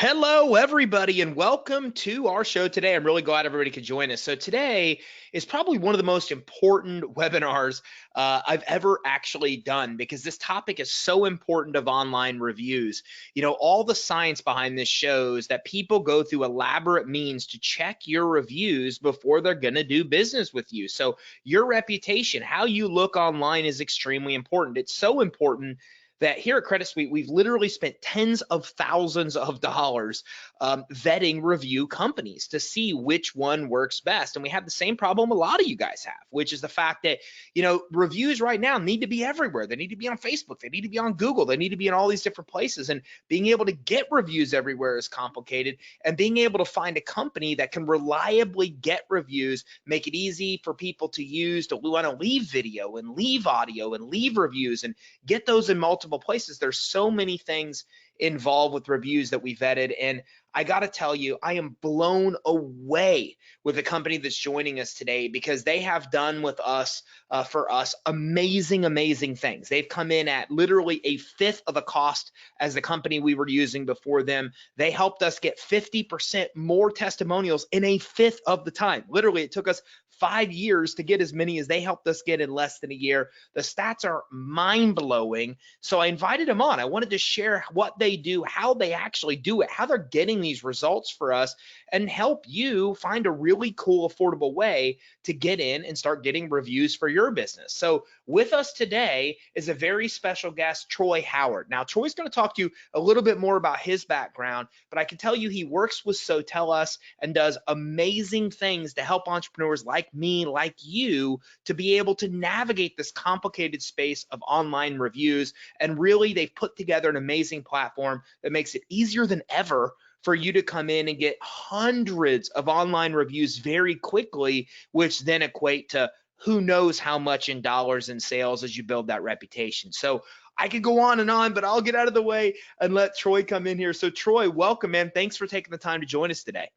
Hello, everybody, and welcome to our show today. I'm really glad everybody could join us. So today is probably one of the most important webinars I've ever actually done because this topic is so important of online reviews. You know, all the science behind this shows that people go through elaborate means to check your reviews before they're going to do business with you. So your reputation, how you look online is extremely important. It's so important that here at Credit Suite, we've literally spent tens of thousands of dollars vetting review companies to see which one works best. And we have the same problem a lot of you guys have, which is the fact that, you know, reviews right now need to be everywhere. They need to be on Facebook. They need to be on Google. They need to be in all these different places. And being able to get reviews everywhere is complicated. And being able to find a company that can reliably get reviews, make it easy for people to use to want to leave video and leave audio and leave reviews and get those in multiple places. There's so many things involved with reviews that we vetted, and I got to tell you, I am blown away with the company that's joining us today because they have done with us, for us, amazing things. They've come in at literally a fifth of the cost as the company we were using before them. They helped us get 50% more testimonials in a fifth of the time. Literally, it took us 5 years to get as many as they helped us get in less than a year. The stats are mind-blowing. So I invited them on. I wanted to share what they do, how they actually do it, how they're getting these results for us, and help you find a really cool, affordable way to get in and start getting reviews for your business. So with us today is a very special guest, Troy Howard. Now, Troy's going to talk to you a little bit more about his background, but I can tell you he works with Sotellus and does amazing things to help entrepreneurs like me, like you, to be able to navigate this complicated space of online reviews. And really, they've put together an amazing platform that makes it easier than ever for you to come in and get hundreds of online reviews very quickly, which then equate to who knows how much in dollars in sales as you build that reputation. So I could go on and on, but I'll get out of the way and let Troy come in here. So Troy, welcome, man. Thanks for taking the time to join us today.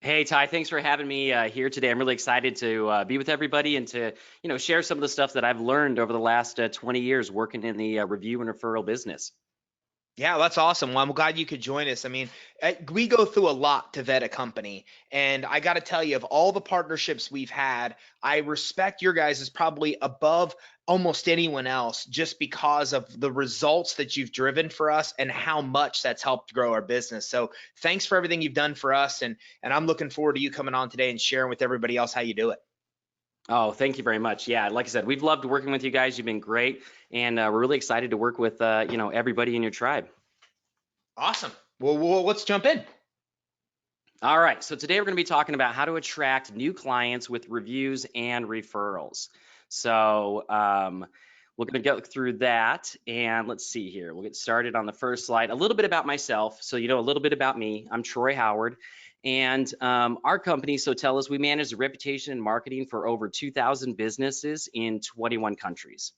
Hey, Ty, thanks for having me here today. I'm really excited to be with everybody and to, share some of the stuff that I've learned over the last 20 years working in the review and referral business. Yeah, that's awesome. Well, I'm glad you could join us. I mean, we go through a lot to vet a company. And I got to tell you, of all the partnerships we've had, I respect your guys is probably above almost anyone else just because of the results that you've driven for us and how much that's helped grow our business. So thanks for everything you've done for us. And I'm looking forward to you coming on today and sharing with everybody else how you do it. Oh, thank you very much. Yeah, like I said, we've loved working with you guys. You've been great. And we're really excited to work with, everybody in your tribe. Awesome. Well, let's jump in. All right, so today we're going to be talking about how to attract new clients with reviews and referrals. So we're going to go through that, and let's see here. We'll get started on the first slide. A little bit about myself, so you know a little bit about me. I'm Troy Howard, and our company, Sotellus, we manage the reputation and marketing for over 2,000 businesses in 21 countries.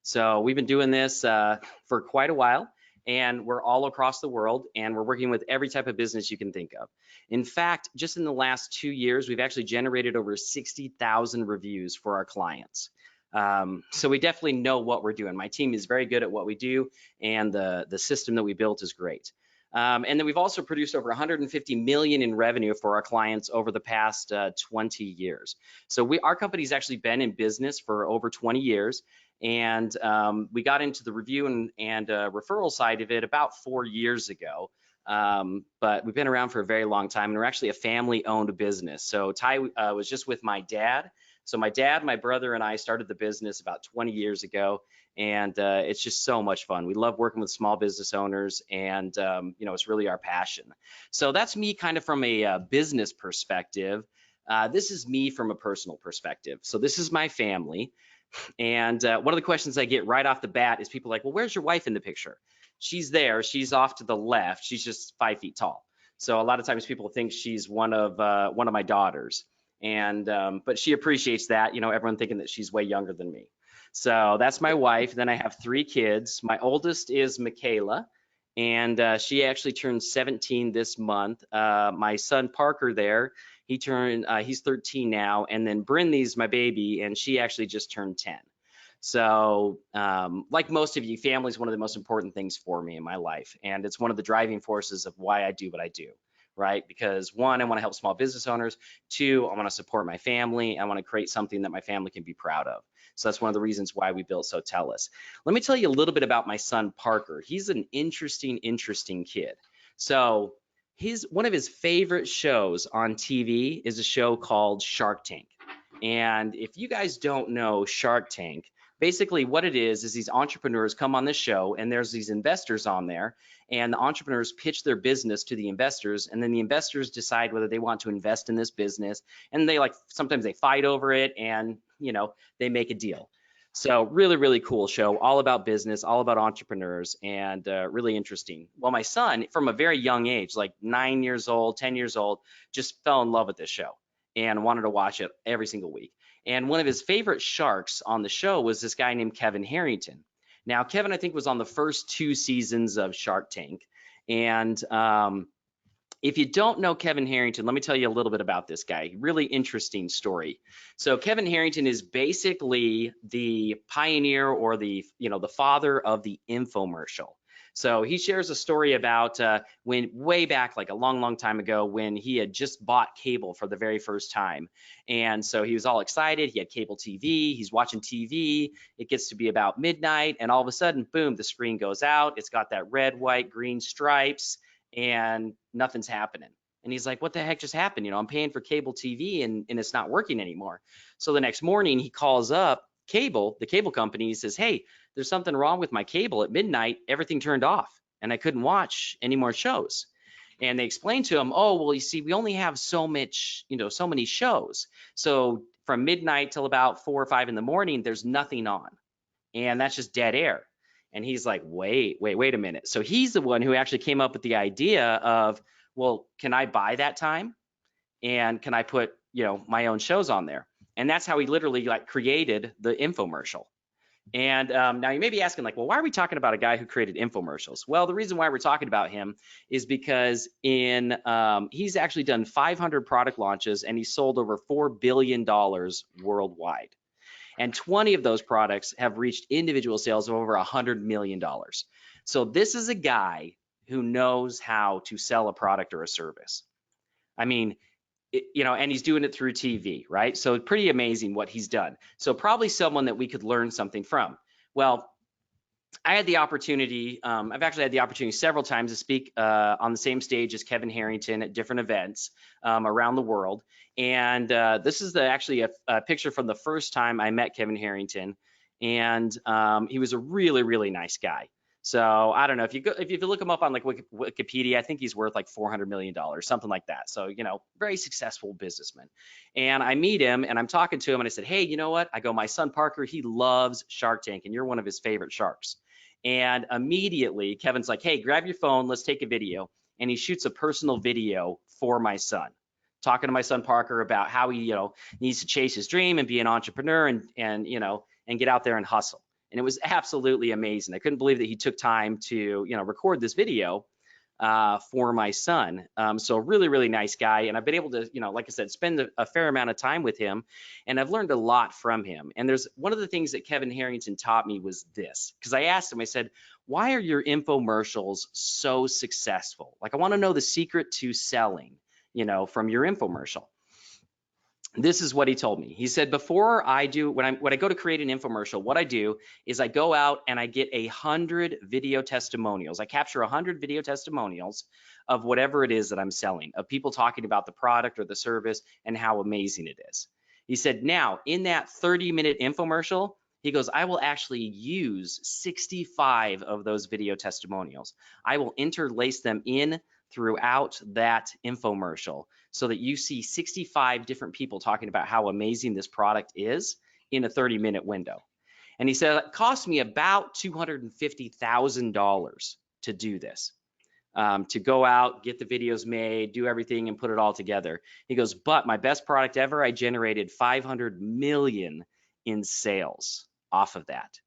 So we've been doing this for quite a while. And we're all across the world, and we're working with every type of business you can think of. In fact, just in the last 2 years, we've actually generated over 60,000 reviews for our clients. So we definitely know what we're doing. My team is very good at what we do, and the system that we built is great. And then we've also produced over 150 million in revenue for our clients over the past 20 years. So our company's actually been in business for over 20 years. And we got into the review and referral side of it about 4 years ago. But we've been around for a very long time, and we're actually a family-owned business. So Ty was just with my dad. So my dad, my brother, and I started the business about 20 years ago, and it's just so much fun. We love working with small business owners, and it's really our passion. So that's me kind of from a business perspective. This is me from a personal perspective. So this is my family. And one of the questions I get right off the bat is people like, well, where's your wife in the picture? She's there. She's off to the left. She's just 5 feet tall. So a lot of times people think she's one of my daughters. And but she appreciates that, everyone thinking that she's way younger than me. So that's my wife. Then I have 3 kids. My oldest is Michaela, and she actually turned 17 this month. My son Parker there, he's 13 now, and then Brinley's my baby, and she actually just turned 10. So like most of you, family is one of the most important things for me in my life. And it's one of the driving forces of why I do what I do, right? Because one, I want to help small business owners. Two, I want to support my family. I want to create something that my family can be proud of. So that's one of the reasons why we built Sotellus. Let me tell you a little bit about my son, Parker. He's an interesting kid. So one of his favorite shows on TV is a show called Shark Tank. And if you guys don't know Shark Tank, basically what it is these entrepreneurs come on this show and there's these investors on there, and the entrepreneurs pitch their business to the investors, and then the investors decide whether they want to invest in this business, and they sometimes they fight over it, and they make a deal. So really cool show, all about business, all about entrepreneurs, and really interesting. Well, my son from a very young age, like 9 years old, 10 years old, just fell in love with this show and wanted to watch it every single week. And one of his favorite sharks on the show was this guy named Kevin Harrington. Now, Kevin, I think, was on the first 2 seasons of Shark Tank. And if you don't know Kevin Harrington, let me tell you a little bit about this guy. Really interesting story. So Kevin Harrington is basically the pioneer, or the father of the infomercial. So he shares a story about when way back, like a long time ago, when he had just bought cable for the very first time. And so he was all excited. He had cable TV. He's watching TV. It gets to be about midnight, and all of a sudden, boom, the screen goes out. It's got that red, white, green stripes, and nothing's happening. And he's like, what the heck just happened? I'm paying for cable TV and it's not working anymore. So the next morning he calls up the cable company. He says, hey, there's something wrong with my cable. At midnight, everything turned off and I couldn't watch any more shows. And they explained to him, oh, well, you see, we only have so many shows. So from midnight till about 4 or 5 in the morning, there's nothing on. And that's just dead air. And he's like, wait a minute. So he's the one who actually came up with the idea of, well, can I buy that time? And can I put, my own shows on there? And that's how he literally created the infomercial. And now you may be asking, well, why are we talking about a guy who created infomercials? Well, the reason why we're talking about him is because he's actually done 500 product launches, and he sold over $4 billion worldwide. And 20 of those products have reached individual sales of over $100 million. So this is a guy who knows how to sell a product or a service. I mean, and he's doing it through TV, right? So pretty amazing what he's done. So probably someone that we could learn something from. Well, I had the opportunity, I've actually had the opportunity several times to speak on the same stage as Kevin Harrington at different events around the world. And this is actually a picture from the first time I met Kevin Harrington. And he was a really nice guy. So I don't know, if you look him up on Wikipedia, I think he's worth $400 million, something like that. So, very successful businessman. And I meet him and I'm talking to him and I said, hey, you know what? I go, my son Parker, he loves Shark Tank and you're one of his favorite sharks. And immediately Kevin's like, hey, grab your phone, let's take a video. And he shoots a personal video for my son, talking to my son Parker about how he, needs to chase his dream and be an entrepreneur and get out there and hustle. And it was absolutely amazing. I couldn't believe that he took time to, record this video for my son. So really nice guy. And I've been able to, like I said, spend a fair amount of time with him, and I've learned a lot from him. And there's one of the things that Kevin Harrington taught me was this, because I asked him, I said, why are your infomercials so successful? I want to know the secret to selling, from your infomercial. This is what he told me. He said, when I go to create an infomercial, what I do is I go out and I get 100 video testimonials. I capture 100 video testimonials of whatever it is that I'm selling, of people talking about the product or the service and how amazing it is. He said, now in that 30-minute infomercial, he goes, I will actually use 65 of those video testimonials. I will interlace them in throughout that infomercial so that you see 65 different people talking about how amazing this product is in a 30-minute window. And he said, it cost me about $250,000 to do this, to go out, get the videos made, do everything and put it all together. He goes, but my best product ever, I generated 500 million in sales off of that.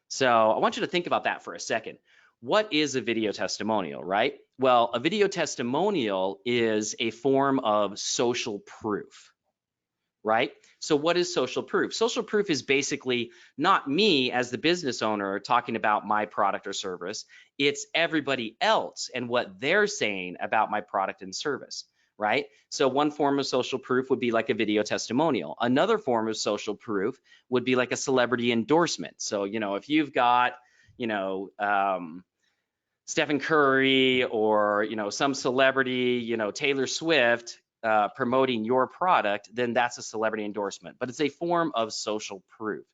So I want you to think about that for a second. What is a video testimonial, right? Well, a video testimonial is a form of social proof. right? So what is social proof? Social proof is basically not me as the business owner talking about my product or service. It's everybody else and what they're saying about my product and service, right? So one form of social proof would be like a video testimonial. Another form of social proof would be like a celebrity endorsement. So, if you've got, Stephen Curry or some celebrity, Taylor Swift promoting your product, then that's a celebrity endorsement. But it's a form of social proof.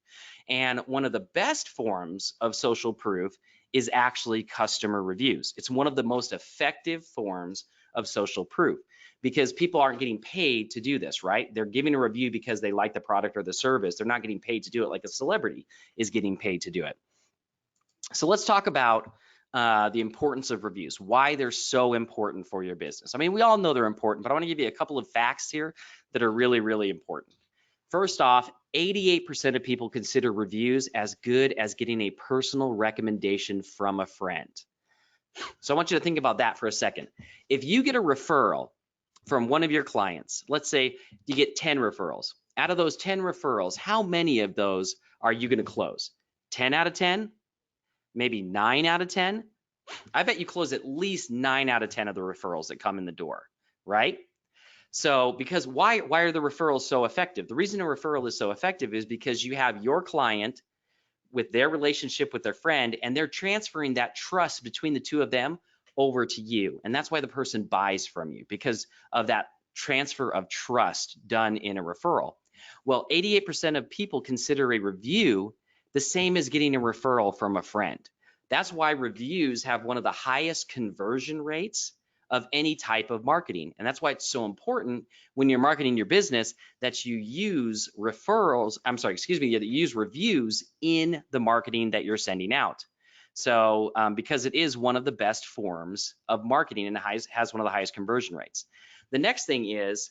And one of the best forms of social proof is actually customer reviews. It's one of the most effective forms of social proof because people aren't getting paid to do this, right? They're giving a review because they like the product or the service. They're not getting paid to do it like a celebrity is getting paid to do it. So let's talk about the importance of reviews, why they're so important for your business. I mean, we all know they're important, but I want to give you a couple of facts here that are really, really important. First off, 88% of people consider reviews as good as getting a personal recommendation from a friend. So I want you to think about that for a second. If you get a referral from one of your clients, let's say you get 10 referrals. Out of those 10 referrals, how many of those are you going to close? 10 out of 10? Maybe 9 out of 10. I bet you close at least 9 out of 10 of the referrals that come in the door, right? So because why are the referrals so effective? The reason a referral is so effective is because you have your client with their relationship with their friend, and they're transferring that trust between the two of them over to you. And that's why the person buys from you, because of that transfer of trust done in a referral. Well, 88% of people consider a review the same as getting a referral from a friend. That's why reviews have one of the highest conversion rates of any type of marketing. And that's why it's so important when you're marketing your business that you use that you use reviews in the marketing that you're sending out. So because it is one of the best forms of marketing and has one of the highest conversion rates. The next thing is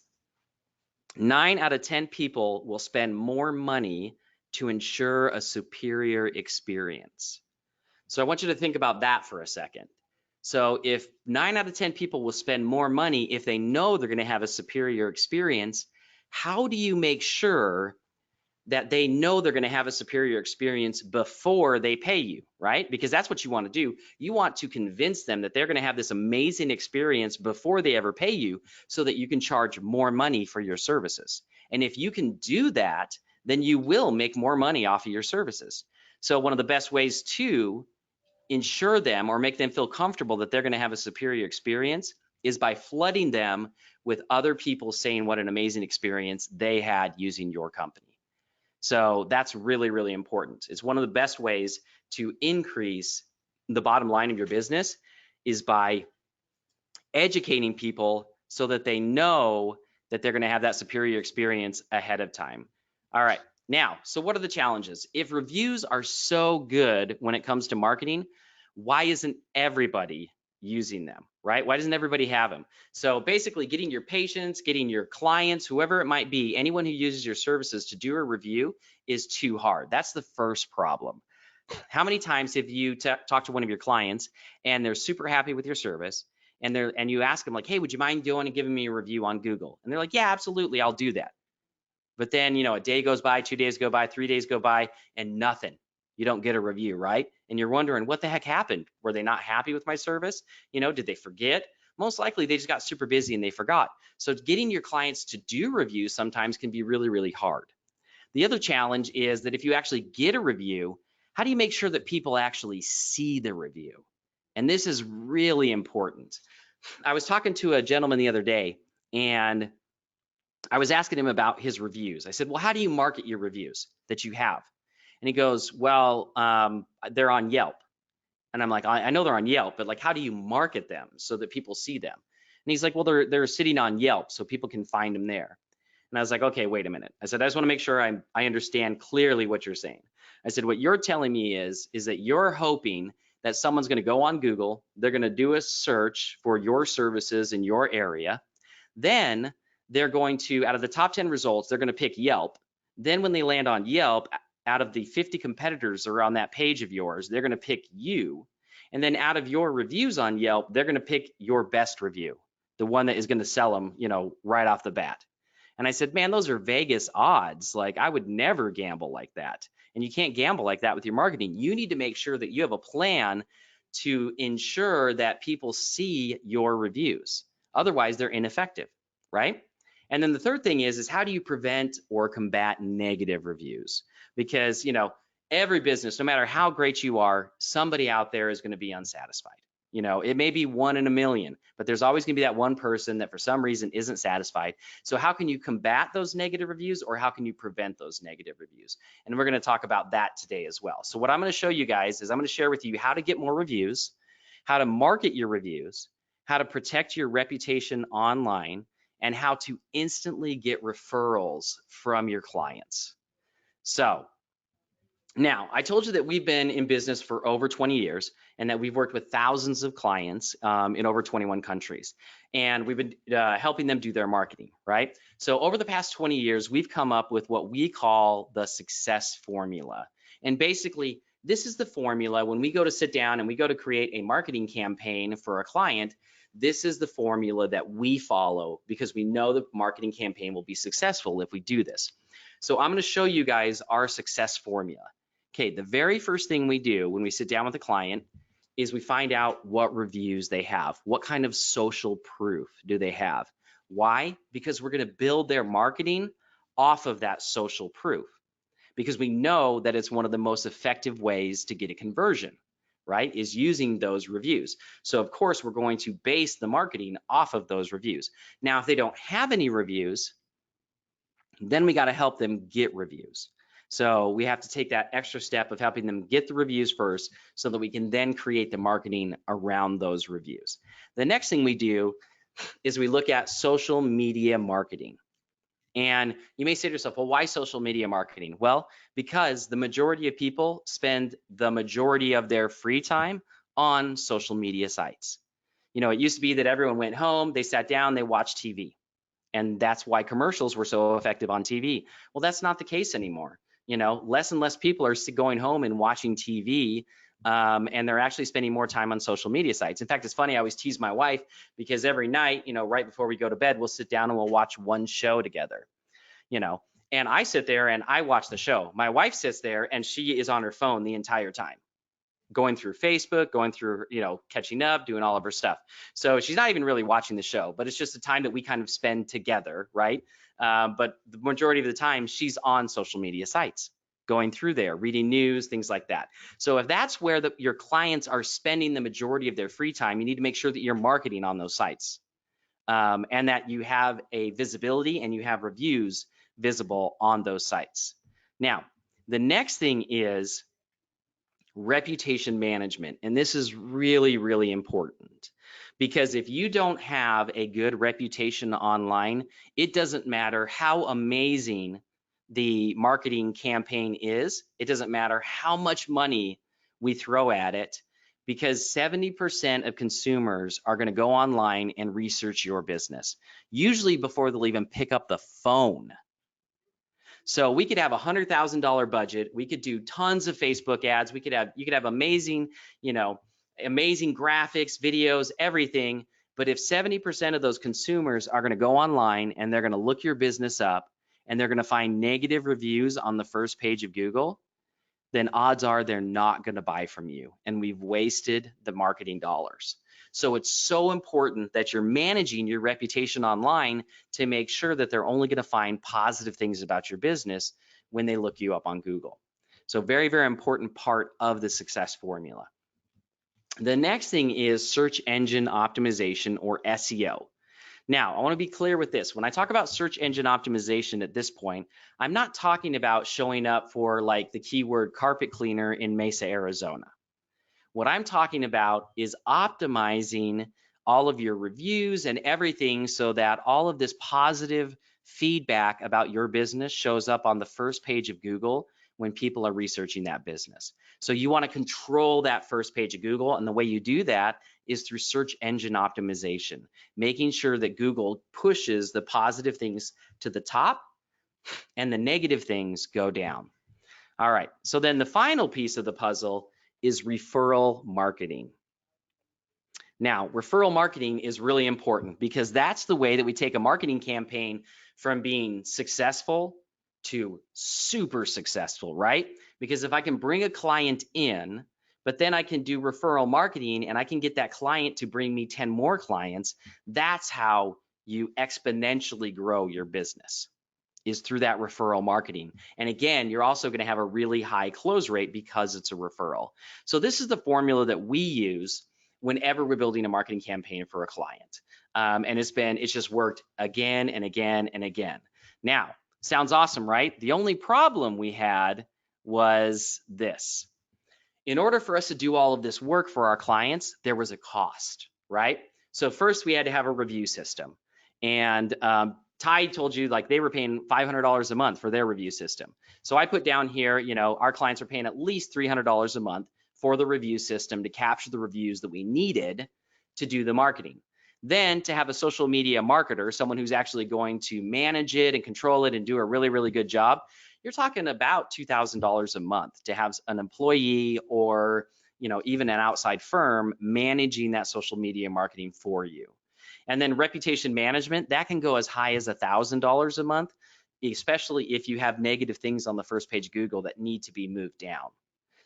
9 out of 10 people will spend more money to ensure a superior experience. So I want you to think about that for a second. So if 9 out of 10 people will spend more money if they know they're going to have a superior experience, how do you make sure that they know they're going to have a superior experience before they pay you, right? Because that's what you want to do. You want to convince them that they're going to have this amazing experience before they ever pay you so that you can charge more money for your services. And if you can do that, then you will make more money off of your services. So one of the best ways to ensure them or make them feel comfortable that they're going to have a superior experience is by flooding them with other people saying what an amazing experience they had using your company. So that's really, really important. It's one of the best ways to increase the bottom line of your business is by educating people so that they know that they're going to have that superior experience ahead of time. All right. Now, so what are the challenges? If reviews are so good when it comes to marketing, why isn't everybody using them, right? Why doesn't everybody have them? So basically getting your patients, getting your clients, whoever it might be, anyone who uses your services to do a review is too hard. That's the first problem. How many times have you talked to one of your clients and they're super happy with your service and you ask them like, hey, would you mind going and giving me a review on Google? And they're like, yeah, absolutely, I'll do that. But then, a day goes by, 2 days go by, 3 days go by, and nothing. You don't get a review, right? And you're wondering what the heck happened? Were they not happy with my service? Did they forget? Most likely they just got super busy and they forgot. So getting your clients to do reviews sometimes can be really, really hard. The other challenge is that if you actually get a review, how do you make sure that people actually see the review? And this is really important. I was talking to a gentleman the other day and I was asking him about his reviews. I said, well, how do you market your reviews that you have? And he goes, well, they're on Yelp. And I'm like, I know they're on Yelp, but like, how do you market them so that people see them? And he's like, well, they're sitting on Yelp so people can find them there. And I was like, okay, wait a minute. I said, I just want to make sure I understand clearly what you're saying. I said, what you're telling me is that you're hoping that someone's going to go on Google, they're going to do a search for your services in your area. Then they're going to, out of the top 10 results, they're going to pick Yelp. Then when they land on Yelp, out of the 50 competitors that are on that page of yours, they're going to pick you. And then out of your reviews on Yelp, they're going to pick your best review, the one that is going to sell them, right off the bat. And I said, man, those are Vegas odds. Like, I would never gamble like that. And you can't gamble like that with your marketing. You need to make sure that you have a plan to ensure that people see your reviews. Otherwise, they're ineffective, right? And then the third thing is how do you prevent or combat negative reviews? Because, every business, no matter how great you are, somebody out there is going to be unsatisfied. It may be 1 in a million, but there's always going to be that one person that for some reason isn't satisfied. So how can you combat those negative reviews, or how can you prevent those negative reviews? And we're going to talk about that today as well. So what I'm going to show you guys is I'm going to share with you how to get more reviews, how to market your reviews, how to protect your reputation online, and how to instantly get referrals from your clients. So now, I told you that we've been in business for over 20 years and that we've worked with thousands of clients in over 21 countries. And we've been helping them do their marketing, right? So over the past 20 years, we've come up with what we call the success formula. And basically, this is the formula when we go to sit down and we go to create a marketing campaign for a client. This is the formula that we follow because we know the marketing campaign will be successful if we do this. So I'm going to show you guys our success formula. Okay, the very first thing we do when we sit down with a client is we find out what reviews they have. What kind of social proof do they have? Why? Because we're going to build their marketing off of that social proof, because we know that it's one of the most effective ways to get a conversion, right? Is using those reviews. So of course, we're going to base the marketing off of those reviews. Now, if they don't have any reviews, then we got to help them get reviews. So we have to take that extra step of helping them get the reviews first so that we can then create the marketing around those reviews. The next thing we do is we look at social media marketing. And you may say to yourself, well, why social media marketing? Well, because the majority of people spend the majority of their free time on social media sites. It used to be that everyone went home, they sat down, they watched TV. And that's why commercials were so effective on TV. Well, that's not the case anymore. Less and less people are going home and watching TV, and they're actually spending more time on social media sites. In fact, it's funny, I always tease my wife because every night, right before we go to bed, we'll sit down and we'll watch one show together, and I sit there and I watch the show. My wife sits there and she is on her phone the entire time, going through Facebook, going through, catching up, doing all of her stuff. So she's not even really watching the show, but it's just a time that we kind of spend together, right? But the majority of the time she's on social media sites, going through there, reading news, things like that. So if that's where your clients are spending the majority of their free time, you need to make sure that you're marketing on those sites, and that you have a visibility and you have reviews visible on those sites. Now, the next thing is reputation management. And this is really, really important, because if you don't have a good reputation online, it doesn't matter how amazing the marketing campaign is. It doesn't matter how much money we throw at it, because 70% of consumers are going to go online and research your business, usually before they'll even pick up the phone. So we could have $100,000 budget. We could do tons of Facebook ads. You could have amazing, amazing graphics, videos, everything. But if 70% of those consumers are going to go online and they're going to look your business up and they're going to find negative reviews on the first page of Google, then odds are they're not going to buy from you. And we've wasted the marketing dollars. So it's so important that you're managing your reputation online to make sure that they're only going to find positive things about your business when they look you up on Google. So very, very important part of the success formula. The next thing is search engine optimization, or SEO. Now, I want to be clear with this. When I talk about search engine optimization at this point, I'm not talking about showing up for like the keyword carpet cleaner in Mesa, Arizona. What I'm talking about is optimizing all of your reviews and everything so that all of this positive feedback about your business shows up on the first page of Google when people are researching that business. So you want to control that first page of Google, and the way you do that is through search engine optimization, making sure that Google pushes the positive things to the top and the negative things go down. All right, so then the final piece of the puzzle is referral marketing. Now, referral marketing is really important because that's the way that we take a marketing campaign from being successful to super successful, right? Because if I can bring a client in, but then I can do referral marketing and I can get that client to bring me 10 more clients, that's how you exponentially grow your business, is through that referral marketing. And again, you're also going to have a really high close rate because it's a referral. So this is the formula that we use whenever we're building a marketing campaign for a client. And it's just worked again and again and again. Now, sounds awesome, right? The only problem we had was this. In order for us to do all of this work for our clients, there was a cost, right? So first we had to have a review system. And Tide told you like they were paying $500 a month for their review system. So I put down here, our clients are paying at least $300 a month for the review system to capture the reviews that we needed to do the marketing. Then to have a social media marketer, someone who's actually going to manage it and control it and do a really, really good job, you're talking about $2,000 a month to have an employee or even an outside firm managing that social media marketing for you. And then reputation management, that can go as high as $1,000 a month, especially if you have negative things on the first page of Google that need to be moved down.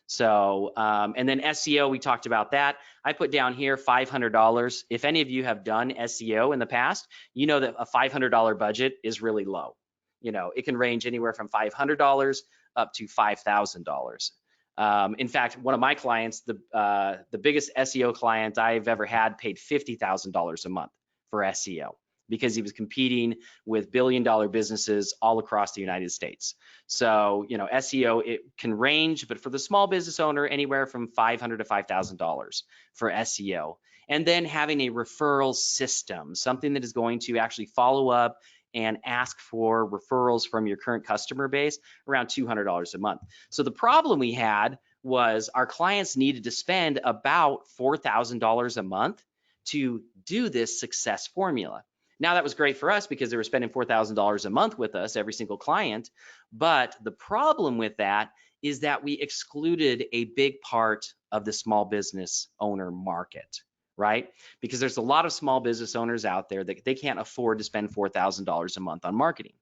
So, and then SEO, we talked about that. I put down here $500. If any of you have done SEO in the past, you know that a $500 budget is really low. It can range anywhere from $500 up to $5,000. In fact, one of my clients, the biggest SEO client I've ever had, paid $50,000 a month for SEO because he was competing with billion-dollar businesses all across the United States. So, SEO, it can range, but for the small business owner, anywhere from $500 to $5,000 for SEO. And then having a referral system, something that is going to actually follow up and ask for referrals from your current customer base, around $200 a month. So the problem we had was our clients needed to spend about $4,000 a month to do this success formula. Now that was great for us because they were spending $4,000 a month with us, every single client. But the problem with that is that we excluded a big part of the small business owner market, right? Because there's a lot of small business owners out there that they can't afford to spend $4,000 a month on marketing.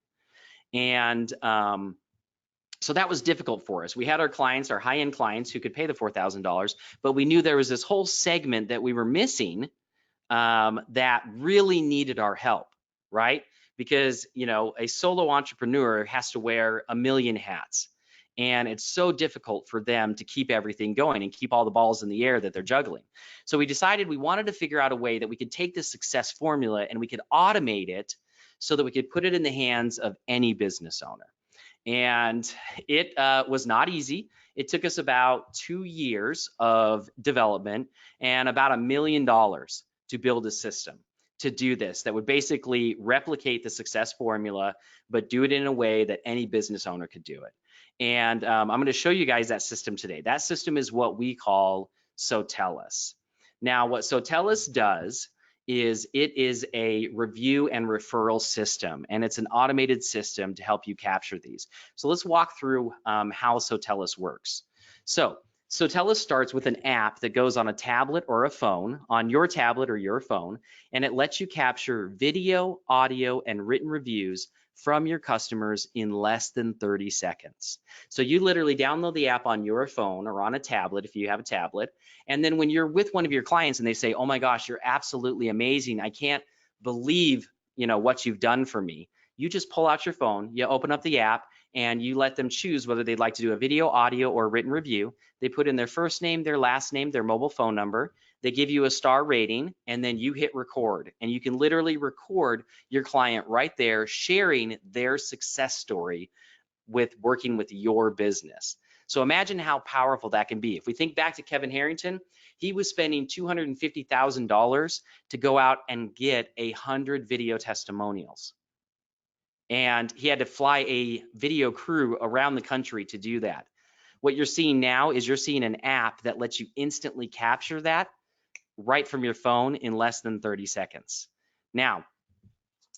And so that was difficult for us. We had our clients, our high-end clients who could pay the $4,000, but we knew there was this whole segment that we were missing that really needed our help, right? Because, a solo entrepreneur has to wear a million hats. And it's so difficult for them to keep everything going and keep all the balls in the air that they're juggling. So we decided we wanted to figure out a way that we could take this success formula and we could automate it so that we could put it in the hands of any business owner. And it was not easy. It took us about 2 years of development and about $1 million to build a system to do this that would basically replicate the success formula, but do it in a way that any business owner could do it. And I'm going to show you guys that system today. That system is what we call Sotellus. Now, what Sotellus does is it is a review and referral system, and it's an automated system to help you capture these. So let's walk through how Sotellus works. So Sotellus starts with an app that goes on a tablet or a phone, on your tablet or your phone, and it lets you capture video, audio, and written reviews from your customers in less than 30 seconds. So you literally download the app on your phone or on a tablet if you have a tablet, and then when you're with one of your clients and they say, oh my gosh, you're absolutely amazing, I can't believe what you've done for me, you just pull out your phone, you open up the app, and you let them choose whether they'd like to do a video, audio, or written review. They put in their first name, their last name, their mobile phone number. They give you a star rating, and then you hit record. And you can literally record your client right there, sharing their success story with working with your business. So imagine how powerful that can be. If we think back to Kevin Harrington, he was spending $250,000 to go out and get 100 video testimonials. And he had to fly a video crew around the country to do that. What you're seeing now is you're seeing an app that lets you instantly capture that right from your phone in less than 30 seconds. Now,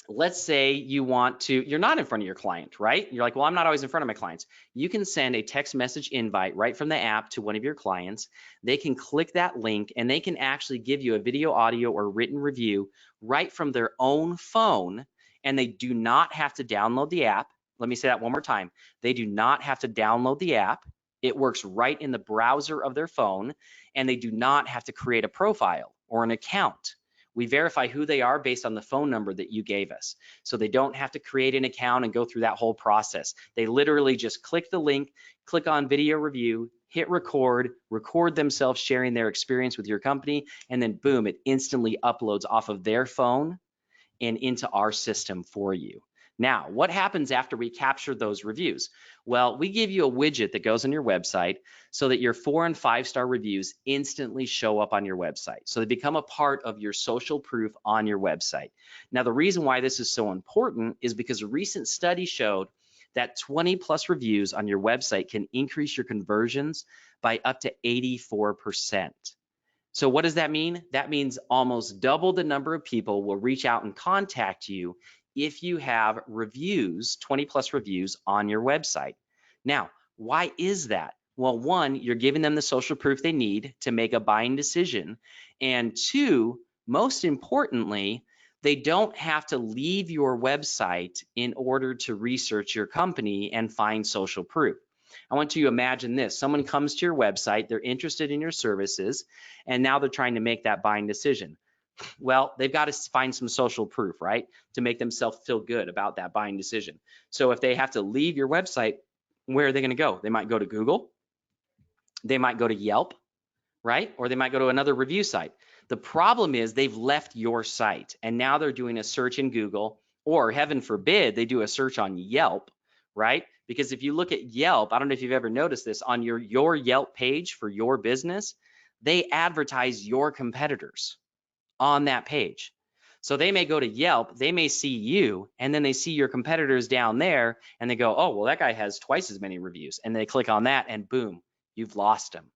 let's say you're not in front of your client, right? You're like, well, I'm not always in front of my clients. You can send a text message invite right from the app to one of your clients. They can click that link and they can actually give you a video, audio, or written review right from their own phone. And they do not have to download the app. Let me say that one more time. They do not have to download the app. It works right in the browser of their phone, and they do not have to create a profile or an account. We verify who they are based on the phone number that you gave us. So they don't have to create an account and go through that whole process. They literally just click the link, click on video review, hit record themselves sharing their experience with your company, and then boom, it instantly uploads off of their phone and into our system for you. Now, what happens after we capture those reviews? Well, we give you a widget that goes on your website so that your 4- and 5-star reviews instantly show up on your website. So they become a part of your social proof on your website. Now, the reason why this is so important is because a recent study showed that 20+ reviews on your website can increase your conversions by up to 84%. So what does that mean? That means almost double the number of people will reach out and contact you if you have reviews, 20+ reviews on your website. Now, why is that? Well, one, you're giving them the social proof they need to make a buying decision. And two, most importantly, they don't have to leave your website in order to research your company and find social proof. I want you to imagine this. Someone comes to your website, they're interested in your services, and now they're trying to make that buying decision. Well, they've got to find some social proof, right, to make themselves feel good about that buying decision. So if they have to leave your website, where are they going to go? They might go to Google. They might go to Yelp, right? Or they might go to another review site. The problem is they've left your site and now they're doing a search in Google, or heaven forbid, they do a search on Yelp, right? Because if you look at Yelp, I don't know if you've ever noticed this, on your Yelp page for your business, they advertise your competitors on that page. So they may go to Yelp, they may see you, and then they see your competitors down there and they go, oh, well, that guy has twice as many reviews. And they click on that and boom, you've lost them.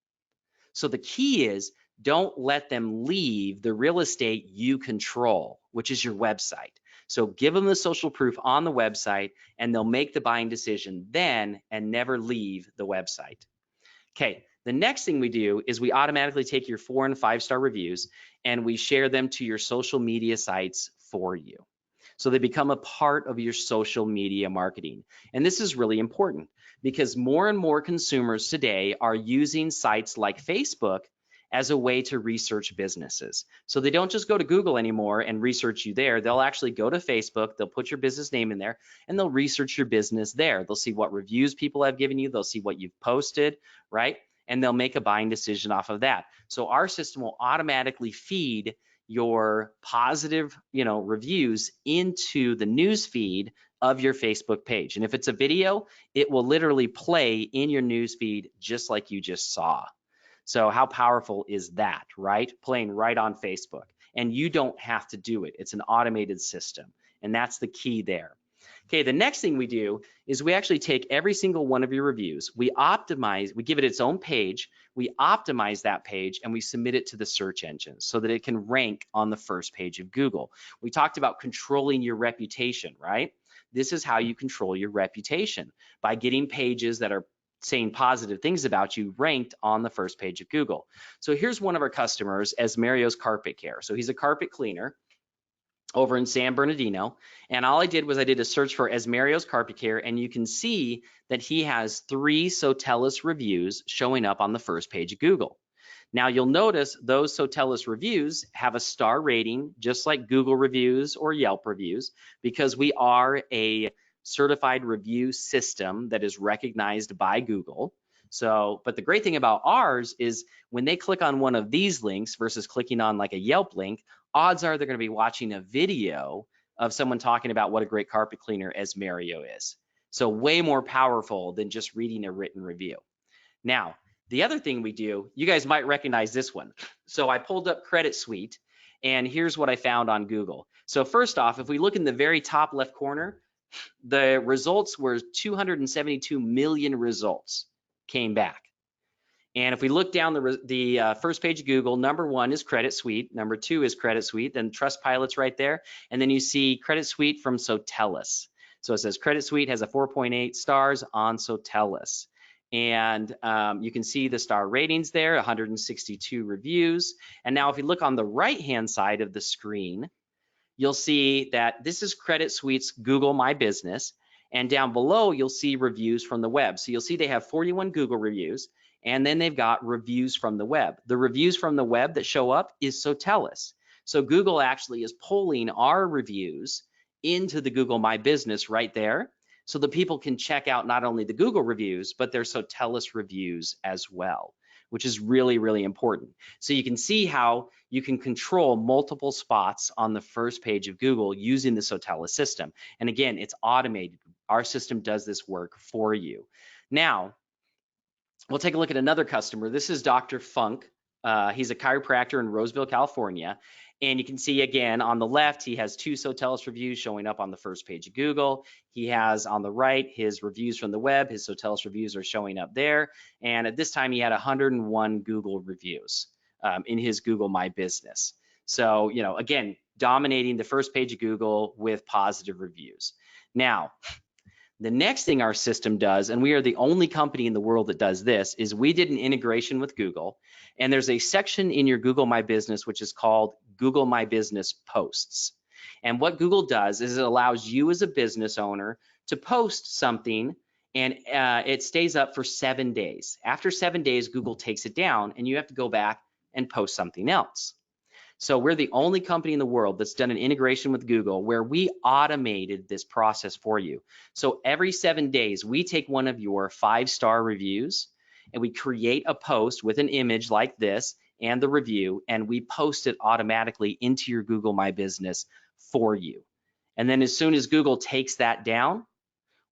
So the key is don't let them leave the real estate you control, which is your website. So give them the social proof on the website and they'll make the buying decision then and never leave the website. Okay, the next thing we do is we automatically take your 4- and 5-star reviews and we share them to your social media sites for you. So they become a part of your social media marketing. And this is really important because more and more consumers today are using sites like Facebook as a way to research businesses. So they don't just go to Google anymore and research you there. They'll actually go to Facebook, they'll put your business name in there, and they'll research your business there. They'll see what reviews people have given you, they'll see what you've posted, right? And they'll make a buying decision off of that. So our system will automatically feed your positive, reviews into the news feed of your Facebook page. And if it's a video, it will literally play in your news feed just like you just saw. So how powerful is that, right? Playing right on Facebook. And you don't have to do it. It's an automated system. And that's the key there. Okay, the next thing we do is we actually take every single one of your reviews, we optimize, we give it its own page, we optimize that page, and we submit it to the search engine so that it can rank on the first page of Google. We talked about controlling your reputation, right? This is how you control your reputation, by getting pages that are saying positive things about you ranked on the first page of Google. So here's one of our customers, Esmerio's Carpet Care. So he's a carpet cleaner over in San Bernardino, and all I did was I did a search for Esmerio's Carpet Care, and you can see that he has 3 Sotellus reviews showing up on the first page of Google. Now you'll notice those Sotellus reviews have a star rating, just like Google reviews or Yelp reviews, because we are a certified review system that is recognized by Google. So, but the great thing about ours is when they click on one of these links versus clicking on like a Yelp link, odds are they're going to be watching a video of someone talking about what a great carpet cleaner Esmerio is. So way more powerful than just reading a written review. Now, the other thing we do, you guys might recognize this one. So I pulled up Credit Suite, and here's what I found on Google. So first off, if we look in the very top left corner, the results were 272 million results came back. And if we look down the first page of Google, number 1 is Credit Suite, number 2 is Credit Suite, then Trustpilot's right there, and then you see Credit Suite from Sotellus. So it says Credit Suite has a 4.8 stars on Sotellus. And you can see the star ratings there, 162 reviews. And now if you look on the right-hand side of the screen, you'll see that this is Credit Suite's Google My Business. And down below, you'll see reviews from the web. So you'll see they have 41 Google reviews, and then they've got reviews from the web. The reviews from the web that show up is Sotellus. So Google actually is pulling our reviews into the Google My Business right there, so that people can check out not only the Google reviews, but their Sotellus reviews as well, which is really, really important. So you can see how you can control multiple spots on the first page of Google using the Sotellus system. And again, it's automated. Our system does this work for you. Now, we'll take a look at another customer. This is Dr. Funk. He's a chiropractor in Roseville, California. And you can see again on the left, he has 2 Sotellus reviews showing up on the first page of Google. He has on the right his reviews from the web. His Sotellus reviews are showing up there. And at this time, he had 101 Google reviews in his Google My Business. So, you know, again, dominating the first page of Google with positive reviews. Now, the next thing our system does, and we are the only company in the world that does this, is we did an integration with Google. And there's a section in your Google My Business which is called Google My Business Posts. And what Google does is it allows you as a business owner to post something, and it stays up for 7 days. After 7 days, Google takes it down and you have to go back and post something else. So we're the only company in the world that's done an integration with Google where we automated this process for you. So every 7 days, we take one of your 5-star reviews and we create a post with an image like this and the review, and we post it automatically into your Google My Business for you. And then as soon as Google takes that down,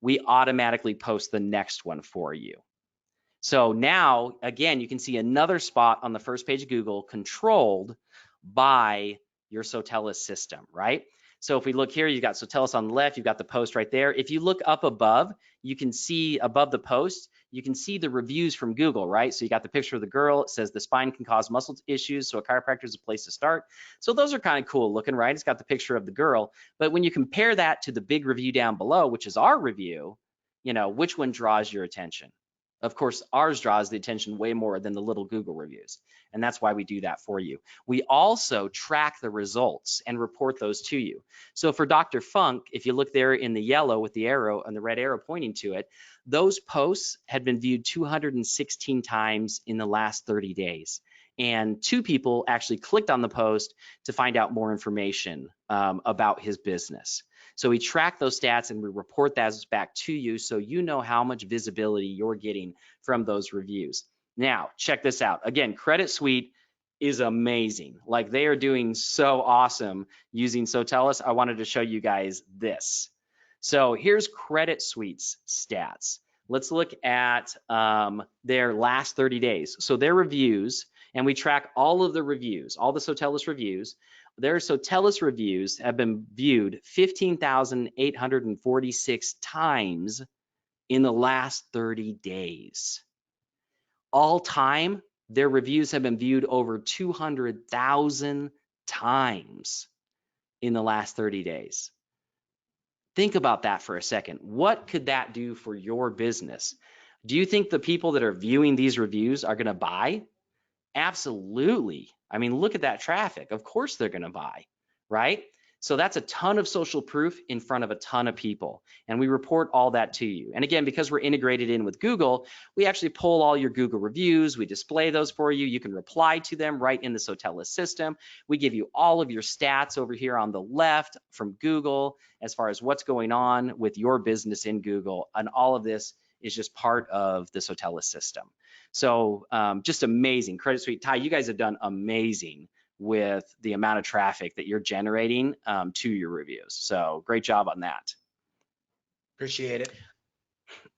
we automatically post the next one for you. So now, again, you can see another spot on the first page of Google controlled by your Sotellus system, right? So if we look here, you've got Sotellus on the left, you've got the post right there. If you look up above, you can see above the post, you can see the reviews from Google, right? So you got the picture of the girl. It says the spine can cause muscle issues, so a chiropractor is a place to start. So those are kind of cool looking, right? It's got the picture of the girl. But when you compare that to the big review down below, which is our review, you know, which one draws your attention? Of course, ours draws the attention way more than the little Google reviews. And that's why we do that for you. We also track the results and report those to you. So for Dr. Funk, if you look there in the yellow with the arrow and the red arrow pointing to it, those posts had been viewed 216 times in the last 30 days. And 2 people actually clicked on the post to find out more information about his business. So we track those stats and we report that back to you so you know how much visibility you're getting from those reviews. Now, check this out. Again, Credit Suite is amazing. Like, they are doing so awesome using Sotellus. I wanted to show you guys this. So here's Credit Suite's stats. Let's look at their last 30 days. So their reviews, and we track all of the reviews, all the Sotellus reviews. Their Sotellus reviews have been viewed 15,846 times in the last 30 days. All time, their reviews have been viewed over 200,000 times in the last 30 days. Think about that for a second. What could that do for your business? Do you think the people that are viewing these reviews are going to buy? Absolutely. I mean, look at that traffic. Of course they're going to buy, right? So that's a ton of social proof in front of a ton of people. And we report all that to you. And again, because we're integrated in with Google, we actually pull all your Google reviews. We display those for you. You can reply to them right in the Sotellus system. We give you all of your stats over here on the left from Google as far as what's going on with your business in Google. And all of this is just part of the Sotellus system. So just amazing. Credit Suite, Ty, you guys have done amazing with the amount of traffic that you're generating to your reviews. So great job on that. Appreciate it.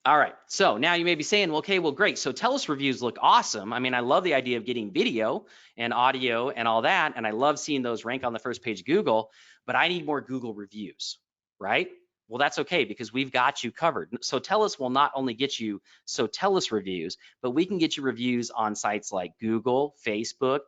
All right, so now you may be saying, well, okay, well, great. So Sotellus reviews look awesome. I mean, I love the idea of getting video and audio and all that, and I love seeing those rank on the first page of Google, but I need more Google reviews, right? Well, that's okay because we've got you covered. Sotellus will not only get you Sotellus reviews, but we can get you reviews on sites like Google, Facebook,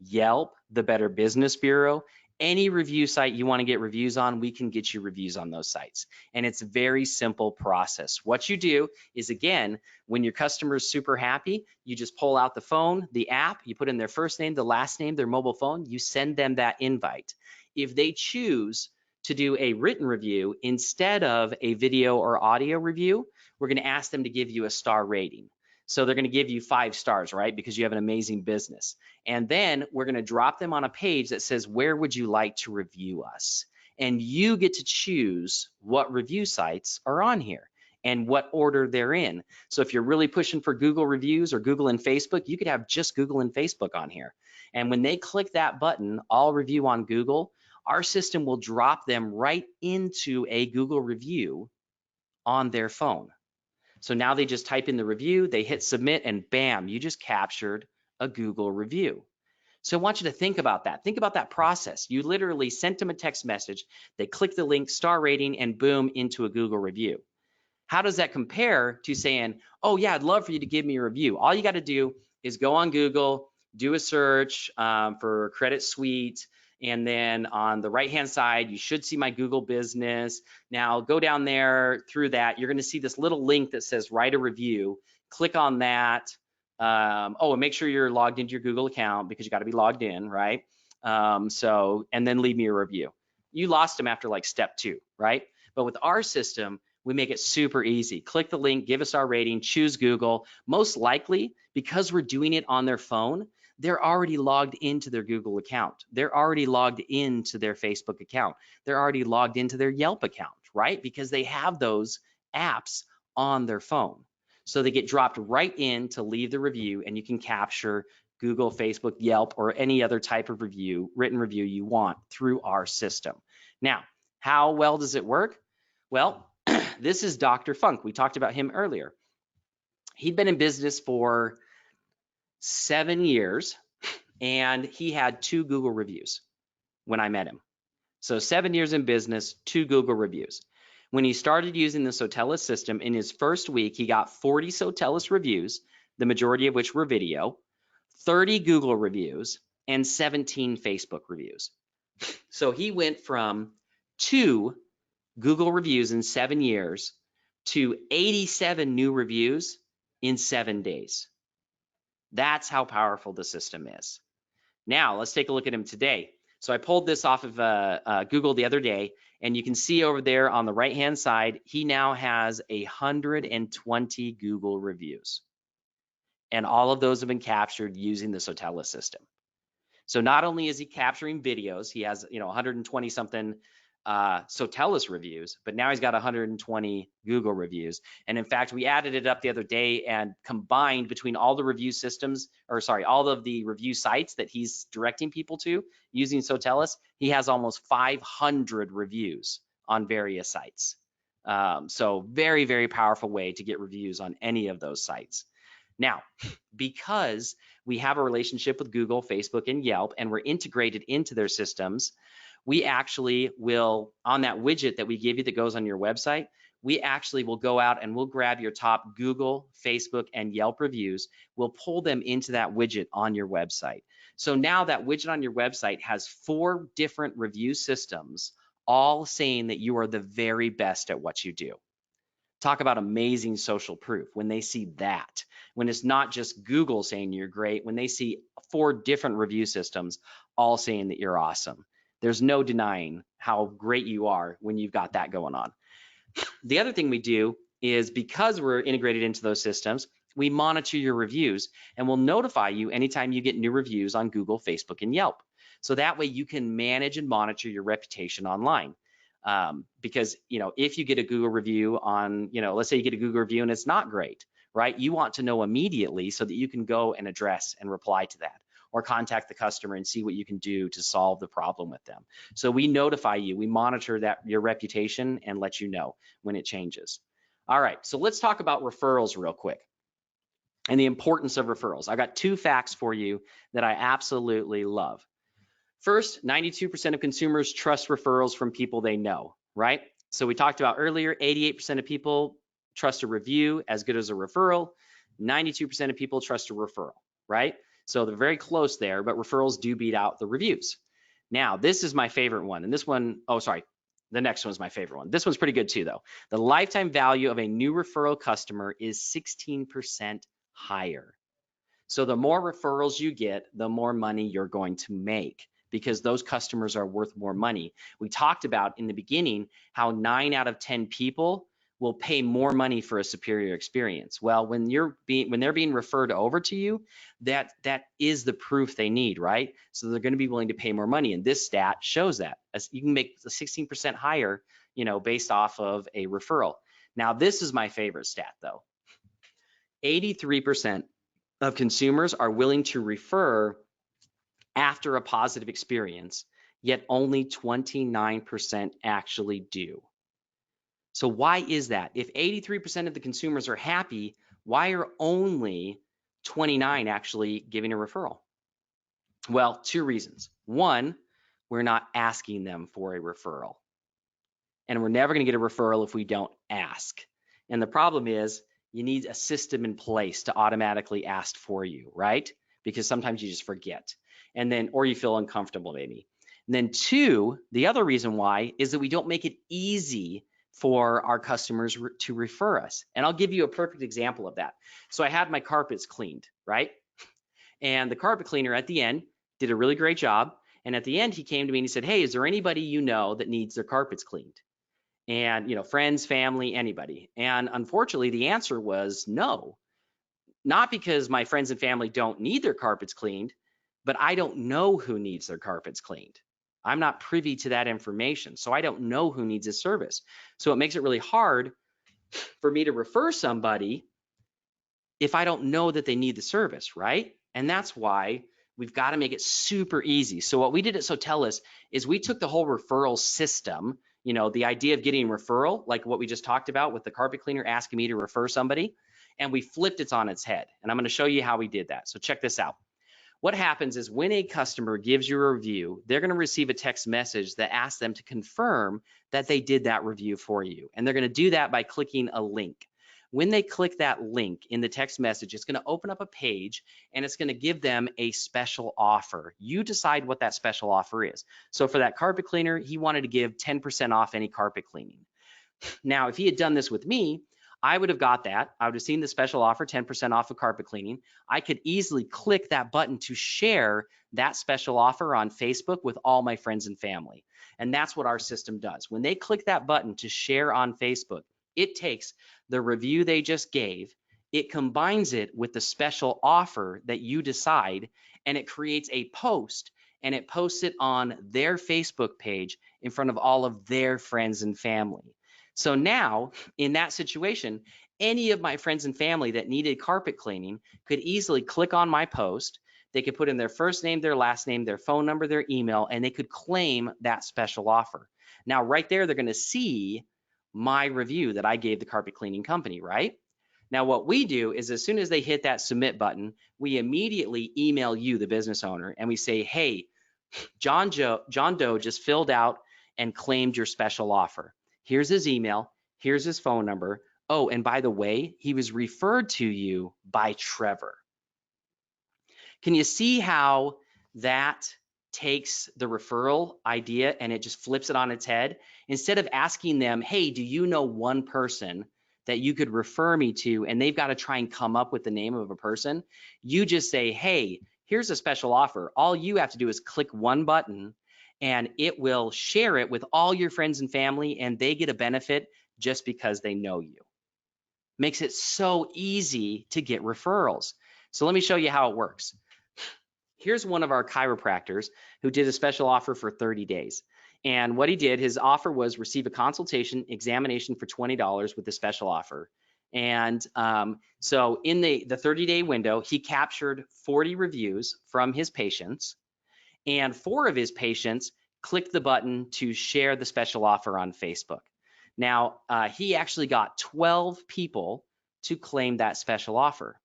Yelp, the Better Business Bureau. Any review site you want to get reviews on, we can get you reviews on those sites. And it's a very simple process. What you do is, again, when your customer is super happy, you just pull out the phone, the app, you put in their first name, the last name, their mobile phone, you send them that invite. If they choose to do a written review instead of a video or audio review, we're going to ask them to give you a star rating. So they're going to give you 5 stars, right? Because you have an amazing business. And then we're going to drop them on a page that says, where would you like to review us? And you get to choose what review sites are on here and what order they're in. So if you're really pushing for Google reviews or Google and Facebook, you could have just Google and Facebook on here. And when they click that button, all review on Google, our system will drop them right into a Google review on their phone. So now they just type in the review, they hit submit, and bam, you just captured a Google review. So I want you to think about that. Think about that process. You literally sent them a text message, they click the link, star rating, and boom, into a Google review. How does that compare to saying, oh yeah, I'd love for you to give me a review? All you got to do is go on Google, do a search for Credit Suite, and then on the right-hand side, you should see my Google business. Now go down there through that. You're going to see this little link that says write a review. Click on that. And make sure you're logged into your Google account because you got to be logged in, right? And then leave me a review. You lost them after like step 2, right? But with our system, we make it super easy. Click the link, give us our rating, choose Google. Most likely, because we're doing it on their phone, they're already logged into their Google account. They're already logged into their Facebook account. They're already logged into their Yelp account, right? Because they have those apps on their phone. So they get dropped right in to leave the review, and you can capture Google, Facebook, Yelp, or any other type of review, written review you want through our system. Now, how well does it work? Well, this is Dr. Funk. We talked about him earlier. He'd been in business for 7 years, and he had 2 Google reviews when I met him. So 7 years in business, 2 Google reviews. When he started using the Sotellus system, in his first week, he got 40 Sotellus reviews, the majority of which were video, 30 Google reviews, and 17 Facebook reviews. So he went from 2 Google reviews in 7 years to 87 new reviews in 7 days. That's how powerful the system is. Now let's take a look at him today. So I pulled this off of Google the other day, and you can see over there on the right-hand side, he now has 120 Google reviews. And all of those have been captured using the Sotellus system. So not only is he capturing videos, he has 120 something Sotellus reviews, but now he's got 120 Google reviews. And in fact, we added it up the other day and combined between all the review systems, all of the review sites that he's directing people to using Sotellus, he has almost 500 reviews on various sites. So very, very powerful way to get reviews on any of those sites. Now, because we have a relationship with Google, Facebook, and Yelp, and we're integrated into their systems, we actually will, on that widget that we give you that goes on your website, we actually will go out and we'll grab your top Google, Facebook, and Yelp reviews. We'll pull them into that widget on your website. So now that widget on your website has 4 different review systems, all saying that you are the very best at what you do. Talk about amazing social proof when they see that. When it's not just Google saying you're great, when they see 4 different review systems all saying that you're awesome. There's no denying how great you are when you've got that going on. The other thing we do is, because we're integrated into those systems, we monitor your reviews and we'll notify you anytime you get new reviews on Google, Facebook, and Yelp. So that way you can manage and monitor your reputation online. Because if you get a Google review on, let's say you get a Google review and it's not great, right? You want to know immediately so that you can go and address and reply to that, or contact the customer and see what you can do to solve the problem with them. So we notify you, we monitor your reputation and let you know when it changes. All right, so let's talk about referrals real quick and the importance of referrals. I got 2 facts for you that I absolutely love. First, 92% of consumers trust referrals from people they know, right? So we talked about earlier, 88% of people trust a review as good as a referral. 92% of people trust a referral, right? So they're very close there, but referrals do beat out the reviews. Now, this is my favorite one. And this one, oh, sorry, the next one is my favorite one. This one's pretty good too, though. The lifetime value of a new referral customer is 16% higher. So the more referrals you get, the more money you're going to make, because those customers are worth more money. We talked about in the beginning how 9 out of 10 people will pay more money for a superior experience. Well, when they're being referred over to you, that is the proof they need, right? So they're going to be willing to pay more money, and this stat shows that. As you can make 16% higher, based off of a referral. Now, this is my favorite stat though. 83% of consumers are willing to refer after a positive experience, yet only 29% actually do. So why is that? If 83% of the consumers are happy, why are only 29 actually giving a referral? Well, 2 reasons. One, we're not asking them for a referral. And we're never going to get a referral if we don't ask. And the problem is you need a system in place to automatically ask for you, right? Because sometimes you just forget. And then, or you feel uncomfortable maybe. And then 2, the other reason why is that we don't make it easy for our customers to refer us. And I'll give you a perfect example of that. So I had my carpets cleaned, right? And the carpet cleaner at the end did a really great job. And at the end, he came to me and he said, hey, is there anybody you know that needs their carpets cleaned? And, friends, family, anybody. And unfortunately, the answer was no. Not because my friends and family don't need their carpets cleaned, but I don't know who needs their carpets cleaned. I'm not privy to that information, so I don't know who needs this service. So it makes it really hard for me to refer somebody if I don't know that they need the service, right? And that's why we've got to make it super easy. So what we did at Sotellus is we took the whole referral system, the idea of getting a referral, like what we just talked about with the carpet cleaner asking me to refer somebody, and we flipped it on its head. And I'm going to show you how we did that. So check this out. What happens is when a customer gives you a review, they're going to receive a text message that asks them to confirm that they did that review for you. And they're going to do that by clicking a link. When they click that link in the text message, it's going to open up a page and it's going to give them a special offer. You decide what that special offer is. So for that carpet cleaner, he wanted to give 10% off any carpet cleaning. Now, if he had done this with me, I would have got that. I would have seen the special offer, 10% off of carpet cleaning. I could easily click that button to share that special offer on Facebook with all my friends and family. And that's what our system does. When they click that button to share on Facebook, it takes the review they just gave, it combines it with the special offer that you decide, and it creates a post, and it posts it on their Facebook page in front of all of their friends and family. So now, in that situation, any of my friends and family that needed carpet cleaning could easily click on my post. They could put in their first name, their last name, their phone number, their email, and they could claim that special offer. Now, right there, they're going to see my review that I gave the carpet cleaning company, right? Now, what we do is as soon as they hit that submit button, we immediately email you, the business owner, and we say, hey, John Doe just filled out and claimed your special offer. Here's his email. Here's his phone number. Oh, and by the way, he was referred to you by Trevor. Can you see how that takes the referral idea and it just flips it on its head? Instead of asking them, hey, do you know one person that you could refer me to, and they've got to try and come up with the name of a person, you just say, hey, here's a special offer. All you have to do is click one button and it will share it with all your friends and family, and they get a benefit just because they know you. Makes it so easy to get referrals. So let me show you how it works. Here's one of our chiropractors who did a special offer for 30 days. And what he did, his offer was receive a consultation examination for $20 with the special offer. And so in the 30-day window, he captured 40 reviews from his patients, and 4 of his patients clicked the button to share the special offer on Facebook. Now, he actually got 12 people to claim that special offer.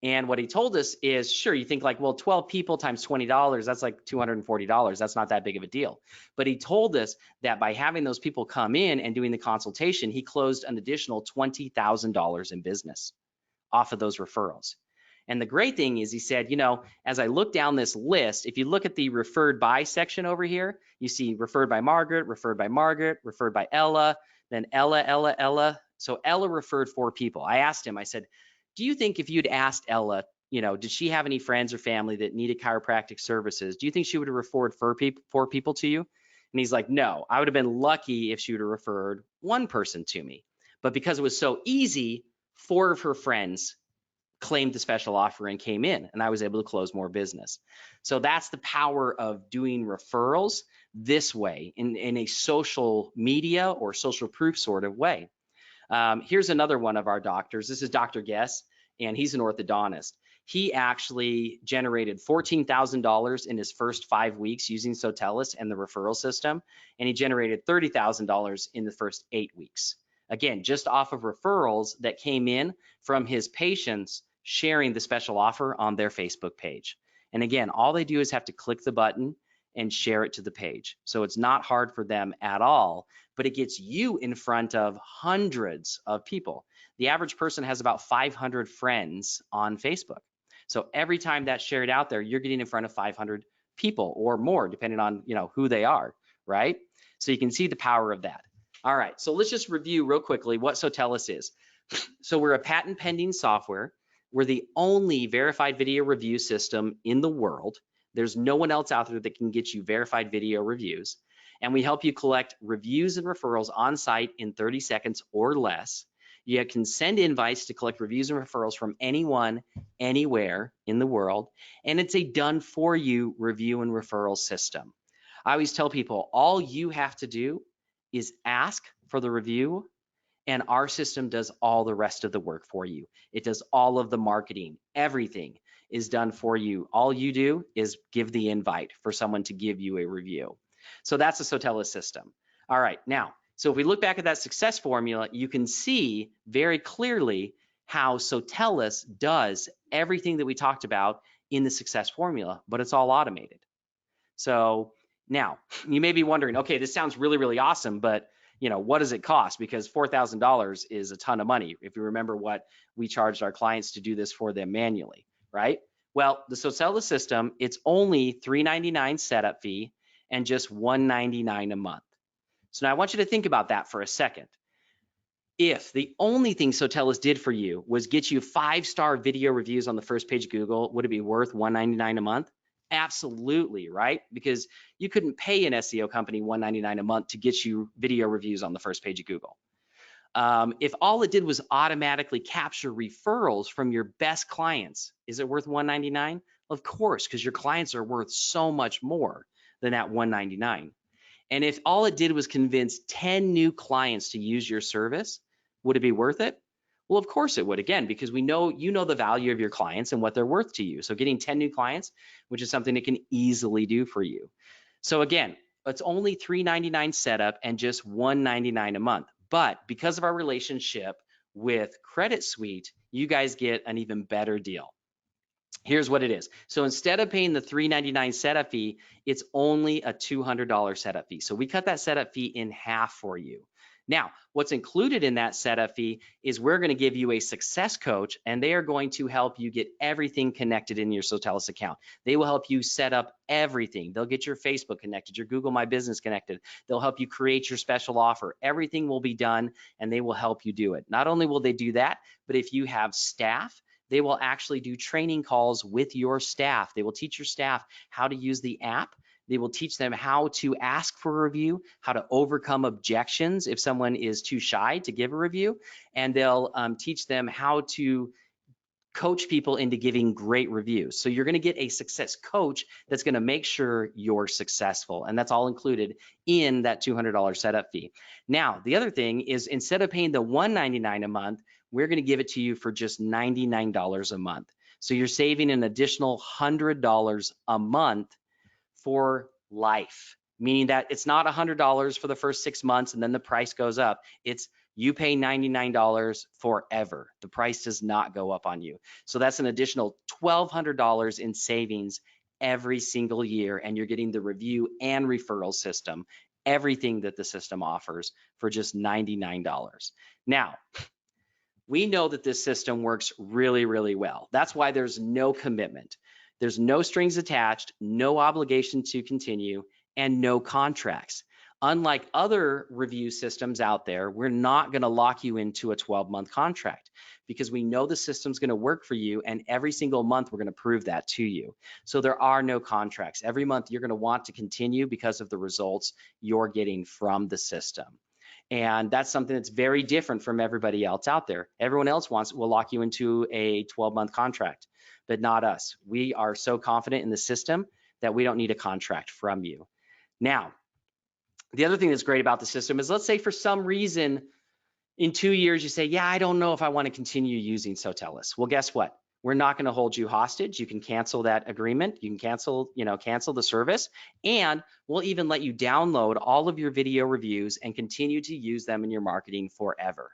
And what he told us is, sure, you think like, well, 12 people times $20, that's like $240. That's not that big of a deal. But he told us that by having those people come in and doing the consultation, he closed an additional $20,000 in business off of those referrals. And the great thing is, he said, you know, as I look down this list, if you look at the referred by section over here, you see referred by Margaret, referred by Margaret, referred by Ella, then Ella. So Ella referred 4 people. I asked him, I said, do you think if you'd asked Ella, you know, did she have any friends or family that needed chiropractic services? Do you think she would have referred 4 people to you? And he's like, no, I would have been lucky if she would have referred 1 person to me. But because it was so easy, 4 of her friends claimed the special offer and came in, and I was able to close more business. So that's the power of doing referrals this way in a social media or social proof sort of way. Here's another one of our doctors. This is Dr. Guess, and he's an orthodontist. He actually generated $14,000 in his first 5 weeks using Sotellus and the referral system, and he generated $30,000 in the first 8 weeks. Again, just off of referrals that came in from his patients sharing the special offer on their Facebook page. And again, all they do is have to click the button and share it to the page. So it's not hard for them at all, but it gets you in front of hundreds of people. The average person has about 500 friends on Facebook. So every time that's shared out there, you're getting in front of 500 people or more, depending on, you know, who they are, right? So you can see the power of that. All right, so let's just review real quickly what Sotellus is. So we're a patent pending software. We're the only verified video review system in the world. There's no one else out there that can get you verified video reviews. And we help you collect reviews and referrals on site in 30 seconds or less. You can send invites to collect reviews and referrals from anyone, anywhere in the world. And it's a done for you review and referral system. I always tell people, all you have to do is ask for the review, and our system does all the rest of the work for you. It does all of the marketing. Everything is done for you. All you do is give the invite for someone to give you a review. So that's the Sotellus system. All right, now, so if we look back at that success formula, you can see very clearly how Sotellus does everything that we talked about in the success formula, but it's all automated. So now you may be wondering, okay, this sounds really, really awesome, but you know, what does it cost? Because $4,000 is a ton of money. If you remember what we charged our clients to do this for them manually, right? Well, the Sotellus system, it's only $399 setup fee and just $199 a month. So now I want you to think about that for a second. If the only thing Sotellus did for you was get you 5-star video reviews on the first page of Google, would it be worth $199 a month? Absolutely, right? Because you couldn't pay an SEO company $199 a month to get you video reviews on the first page of Google. If all it did was automatically capture referrals from your best clients, is it worth $199? Of course, because your clients are worth so much more than that $199. And if all it did was convince 10 new clients to use your service, would it be worth it? Well, of course it would, again, because we know you know the value of your clients and what they're worth to you. So getting 10 new clients, which is something it can easily do for you. So again, it's only $399 setup and just $199 a month. But because of our relationship with Credit Suite, you guys get an even better deal. Here's what it is. So instead of paying the $399 setup fee, it's only a $200 setup fee. So we cut that setup fee in half for you. Now, what's included in that setup fee is we're going to give you a success coach, and they are going to help you get everything connected in your Sotellus account. They will help you set up everything. They'll get your Facebook connected, your Google My Business connected. They'll help you create your special offer. Everything will be done, and they will help you do it. Not only will they do that, but if you have staff, they will actually do training calls with your staff. They will teach your staff how to use the app. They will teach them how to ask for a review, how to overcome objections if someone is too shy to give a review, and they'll teach them how to coach people into giving great reviews. So you're going to get a success coach that's going to make sure you're successful, and that's all included in that $200 setup fee. Now, the other thing is, instead of paying the $199 a month, we're going to give it to you for just $99 a month. So you're saving an additional $100 a month for life, meaning that it's not $100 for the first 6 months and then the price goes up. It's You pay $99 forever. The price does not go up on you. So that's an additional $1,200 in savings every single year, and you're getting the review and referral system, everything that the system offers for just $99. Now, we know that this system works really, really well. That's why there's no commitment. There's no strings attached, no obligation to continue, and no contracts. Unlike other review systems out there, we're not going to lock you into a 12-month contract because we know the system's going to work for you, and every single month we're going to prove that to you. So there are no contracts. Every month you're going to want to continue because of the results you're getting from the system. And that's something that's very different from everybody else out there. Everyone else will lock you into a 12-month contract, but not us. We are so confident in the system that we don't need a contract from you. Now, the other thing that's great about the system is, let's say for some reason in 2 years you say, yeah, I don't know if I want to continue using Sotellus. Well, guess what? We're not going to hold you hostage. You can cancel that agreement. You can cancel the service, and we'll even let you download all of your video reviews and continue to use them in your marketing forever.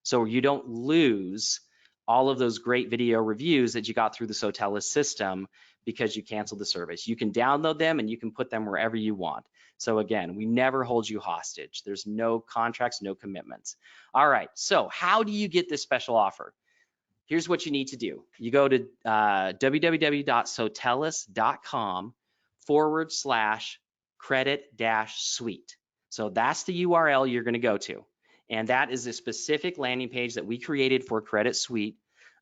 So you don't lose all of those great video reviews that you got through the Sotellus system because you canceled the service. You can download them and you can put them wherever you want. So again, we never hold you hostage. There's no contracts, no commitments. All right, so how do you get this special offer? Here's what you need to do. You go to www.sotellus.com/credit-suite. So that's the URL you're going to go to. And that is a specific landing page that we created for Credit Suite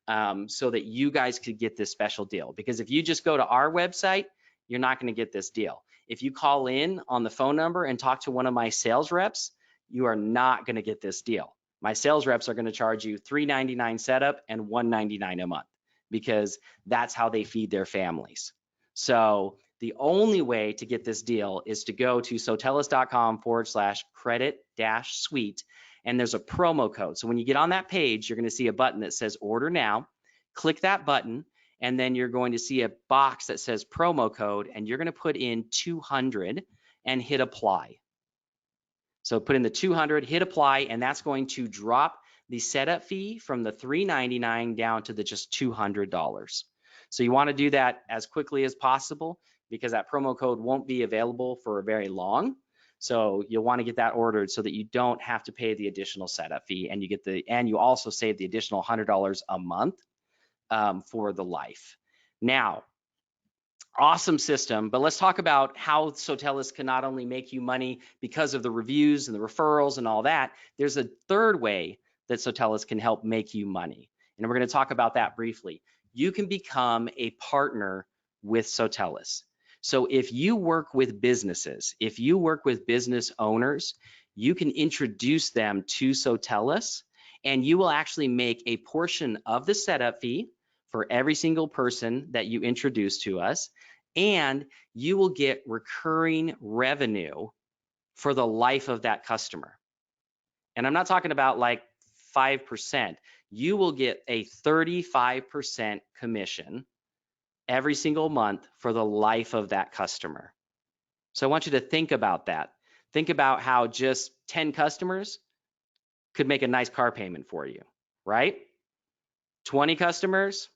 so that you guys could get this special deal. Because if you just go to our website, you're not going to get this deal. If you call in on the phone number and talk to one of my sales reps, you are not going to get this deal. My sales reps are going to charge you $399 setup and $199 a month because that's how they feed their families. So the only way to get this deal is to go to sotellus.com/credit-suite, and there's a promo code. So when you get on that page, you're going to see a button that says order now. Click that button, and then you're going to see a box that says promo code, and you're going to put in 200 and hit apply. So put in the 200, hit apply, and that's going to drop the setup fee from the $399 down to the just $200. So you want to do that as quickly as possible because that promo code won't be available for very long. So you'll want to get that ordered so that you don't have to pay the additional setup fee, and you also save the additional $100 a month for the life. Now, awesome system, but let's talk about how Sotellus can not only make you money because of the reviews and the referrals and all that. There's a third way that Sotellus can help make you money, and we're going to talk about that briefly. You can become a partner with Sotellus. So if you work with businesses, if you work with business owners, you can introduce them to Sotellus, and you will actually make a portion of the setup fee for every single person that you introduce to us, and you will get recurring revenue for the life of that customer. And I'm not talking about like 5%. You will get a 35% commission every single month for the life of that customer. So I want you to think about that. Think about how just 10 customers could make a nice car payment for you, right? 20 customers,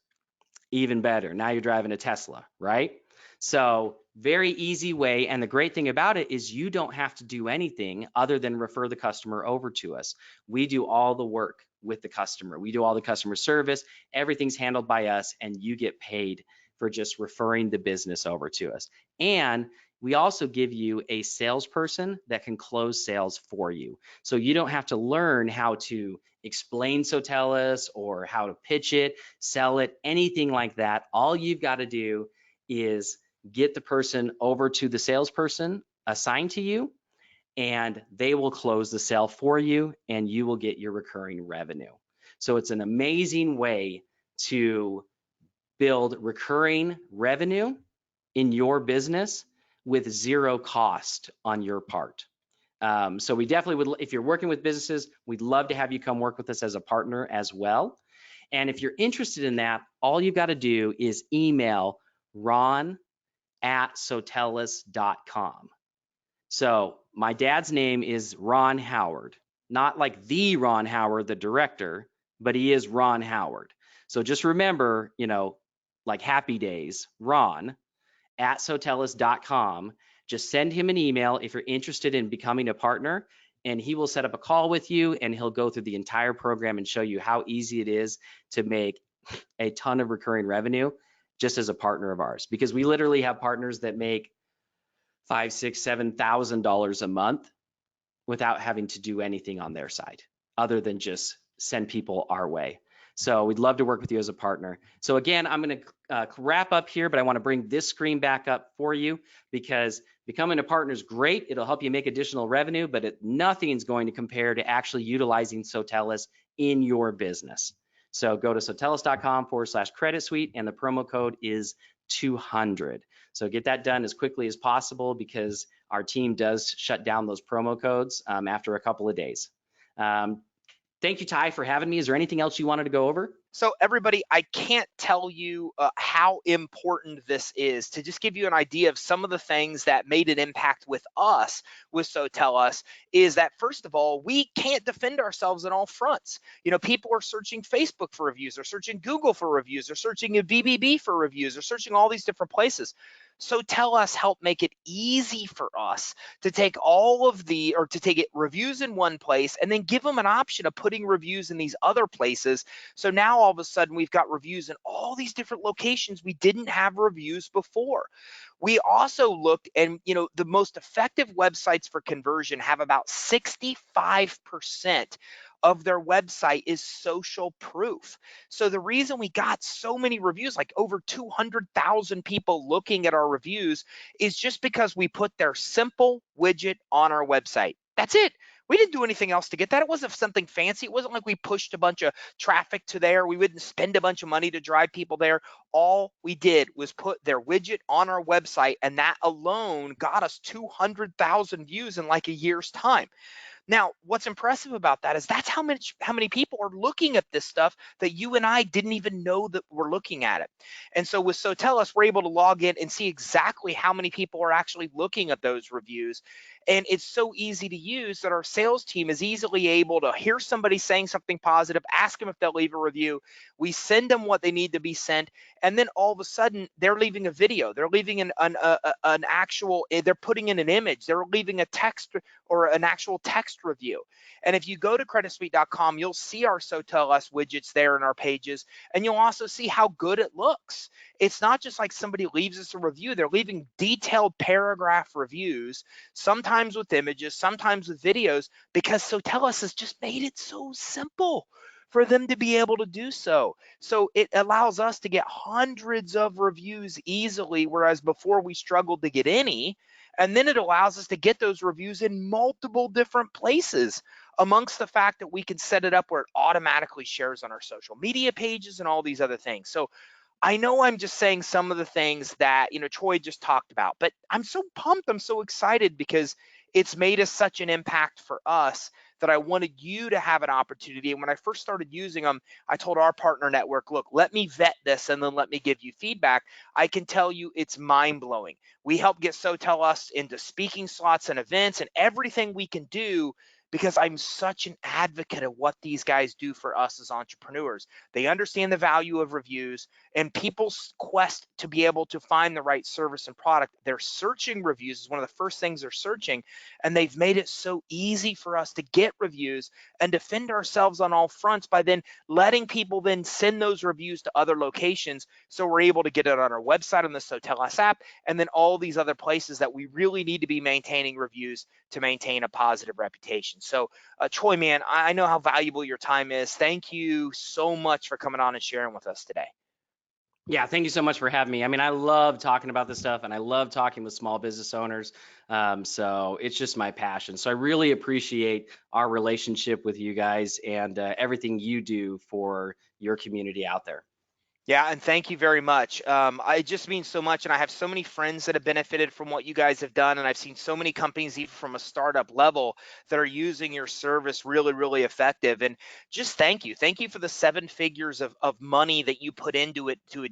even better. Now you're driving a Tesla, right? So very easy way. And the great thing about it is you don't have to do anything other than refer the customer over to us. We do all the work with the customer. We do all the customer service. Everything's handled by us, and you get paid for just referring the business over to us. And we also give you a salesperson that can close sales for you. So you don't have to learn how to explain Sotellus or how to pitch it, sell it, anything like that. All you've got to do is get the person over to the salesperson assigned to you, and they will close the sale for you, and you will get your recurring revenue. So it's an amazing way to build recurring revenue in your business with zero cost on your part. So we definitely would, if you're working with businesses, we'd love to have you come work with us as a partner as well. And if you're interested in that, all you've got to do is email ron@sotellus.com. So my dad's name is Ron Howard. not like the Ron Howard, the director, but he is Ron Howard. So just remember, like Happy Days, Ron at Sotellus.com. Just send him an email if you're interested in becoming a partner, and he will set up a call with you, and he'll go through the entire program and show you how easy it is to make a ton of recurring revenue just as a partner of ours. Because we literally have partners that make $5,000, $6,000, $7,000 a month without having to do anything on their side other than just send people our way. So we'd love to work with you as a partner. So again, I'm going to wrap up here, but I want to bring this screen back up for you because becoming a partner is great. It'll help you make additional revenue, but nothing's going to compare to actually utilizing Sotellus in your business. So go to Sotellus.com/credit suite, and the promo code is 200. So get that done as quickly as possible because our team does shut down those promo codes after a couple of days. Thank you, Ty, for having me. Is there anything else you wanted to go over? So everybody, I can't tell you how important this is. To just give you an idea of some of the things that made an impact with us with Sotellus is that, first of all, we can't defend ourselves on all fronts. People are searching Facebook for reviews, they're searching Google for reviews, they're searching a BBB for reviews, they're searching all these different places. Sotellus helped make it easy for us to take reviews in one place and then give them an option of putting reviews in these other places. So now all of a sudden we've got reviews in all these different locations we didn't have reviews before. We also looked, and the most effective websites for conversion have about 65% of their website is social proof. So the reason we got so many reviews, like over 200,000 people looking at our reviews, is just because we put their simple widget on our website. That's it. We didn't do anything else to get that. It wasn't something fancy. It wasn't like we pushed a bunch of traffic to there. We wouldn't spend a bunch of money to drive people there. All we did was put their widget on our website, and that alone got us 200,000 views in like a year's time. Now, what's impressive about that is that's how many people are looking at this stuff that you and I didn't even know that we're looking at it. And so with Sotellus, we're able to log in and see exactly how many people are actually looking at those reviews. And it's so easy to use that our sales team is easily able to hear somebody saying something positive, ask them if they'll leave a review. We send them what they need to be sent, and then all of a sudden they're leaving a video, they're leaving an actual, they're putting in an image, they're leaving a text or an actual text review. And if you go to creditsuite.com, you'll see our Sotellus widgets there in our pages, and you'll also see how good it looks. It's not just like somebody leaves us a review, they're leaving detailed paragraph reviews, sometimes with images, sometimes with videos, because Sotellus has just made it so simple for them to be able to do so. So it allows us to get hundreds of reviews easily, whereas before we struggled to get any. And then it allows us to get those reviews in multiple different places, amongst the fact that we can set it up where it automatically shares on our social media pages and all these other things. So I know I'm just saying some of the things that Troy just talked about, but I'm so pumped, I'm so excited because it's made us such an impact for us that I wanted you to have an opportunity. And when I first started using them, I told our partner network, look, let me vet this and then let me give you feedback. I can tell you it's mind-blowing. We help get Sotellus into speaking slots and events and everything we can do because I'm such an advocate of what these guys do for us as entrepreneurs. They understand the value of reviews, and people's quest to be able to find the right service and product, they're searching reviews is one of the first things they're searching, and they've made it so easy for us to get reviews and defend ourselves on all fronts by then letting people then send those reviews to other locations, so we're able to get it on our website, on the Sotellus app, and then all these other places that we really need to be maintaining reviews to maintain a positive reputation. So Troy, man, I know how valuable your time is. Thank you so much for coming on and sharing with us today. Yeah, thank you so much for having me. I mean, I love talking about this stuff, and I love talking with small business owners. So it's just my passion. So I really appreciate our relationship with you guys and everything you do for your community out there. Yeah, and thank you very much. It just means so much, and I have so many friends that have benefited from what you guys have done, and I've seen so many companies, even from a startup level, that are using your service really, really effective. And just thank you for the 7 figures of money that you put into it to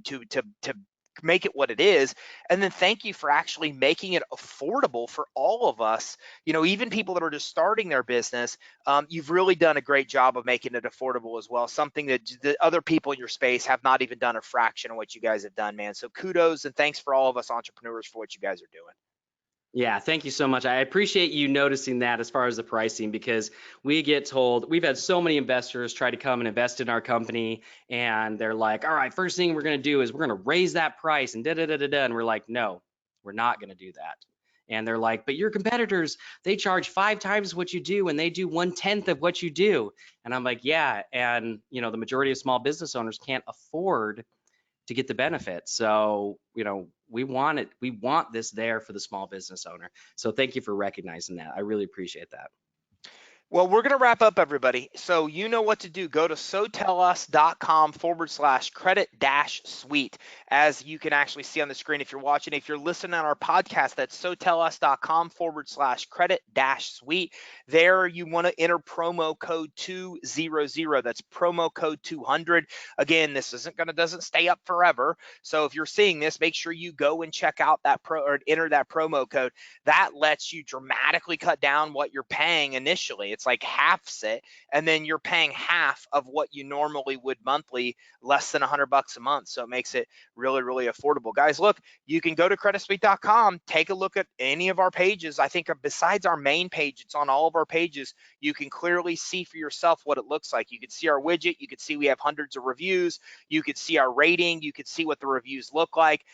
make it what it is. And then thank you for actually making it affordable for all of us, even people that are just starting their business. You've really done a great job of making it affordable as well, something that the other people in your space have not even done a fraction of what you guys have done, man. So kudos and thanks for all of us entrepreneurs for what you guys are doing. Yeah, thank you so much. I appreciate you noticing that as far as the pricing, because we get told, we've had so many investors try to come and invest in our company, and they're like, all right, first thing we're going to do is we're going to raise that price and da da da da da. And we're like, no, we're not going to do that. And they're like, but your competitors, they charge 5 times what you do and they do 1/10 of what you do. And I'm like, yeah. And the majority of small business owners can't afford to get the benefit. So, we want it. We want this there for the small business owner. So thank you for recognizing that. I really appreciate that. Well, we're going to wrap up, everybody. So you know what to do. Go to sotellus.com/credit-suite. As you can actually see on the screen if you're watching. If you're listening on our podcast, that's sotellus.com/credit-suite. There you want to enter promo code 200. That's promo code 200. Again, this doesn't stay up forever. So if you're seeing this, make sure you go and check out that or enter that promo code. That lets you dramatically cut down what you're paying initially. It's like halves it, and then you're paying half of what you normally would monthly, less than $100 a month. So it makes it really, really affordable. Guys, look, you can go to creditsuite.com, take a look at any of our pages. I think besides our main page, it's on all of our pages. You can clearly see for yourself what it looks like. You can see our widget. You can see we have hundreds of reviews. You could see our rating. You could see what the reviews look like.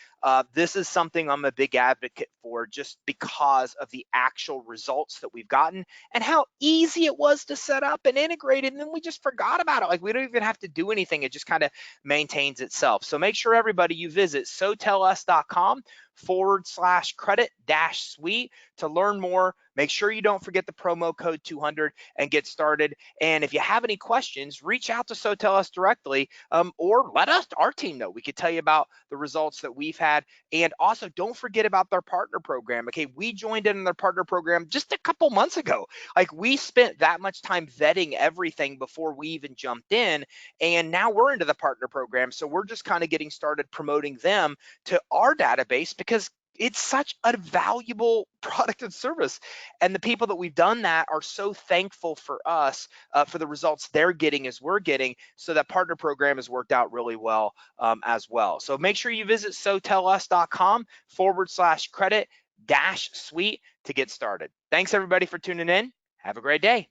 This is something I'm a big advocate for, just because of the actual results that we've gotten and how easy it was to set up and integrate it. And then we just forgot about it. Like, we don't even have to do anything. It just kind of maintains itself. So make sure, everybody, you visit sotellus.com/credit-suite to learn more. Make sure you don't forget the promo code 200 and get started. And if you have any questions, reach out to Sotellus directly, or let our team know. We could tell you about the results that we've had. And also, don't forget about their partner program. Okay, we joined in their partner program just a couple months ago. Like, we spent that much time vetting everything before we even jumped in, and now we're into the partner program. So we're just kind of getting started promoting them to our database, because it's such a valuable product and service. And the people that we've done that are so thankful for us, for the results they're getting as we're getting. So that partner program has worked out really well, as well. So make sure you visit sotellus.com/credit-suite to get started. Thanks, everybody, for tuning in. Have a great day.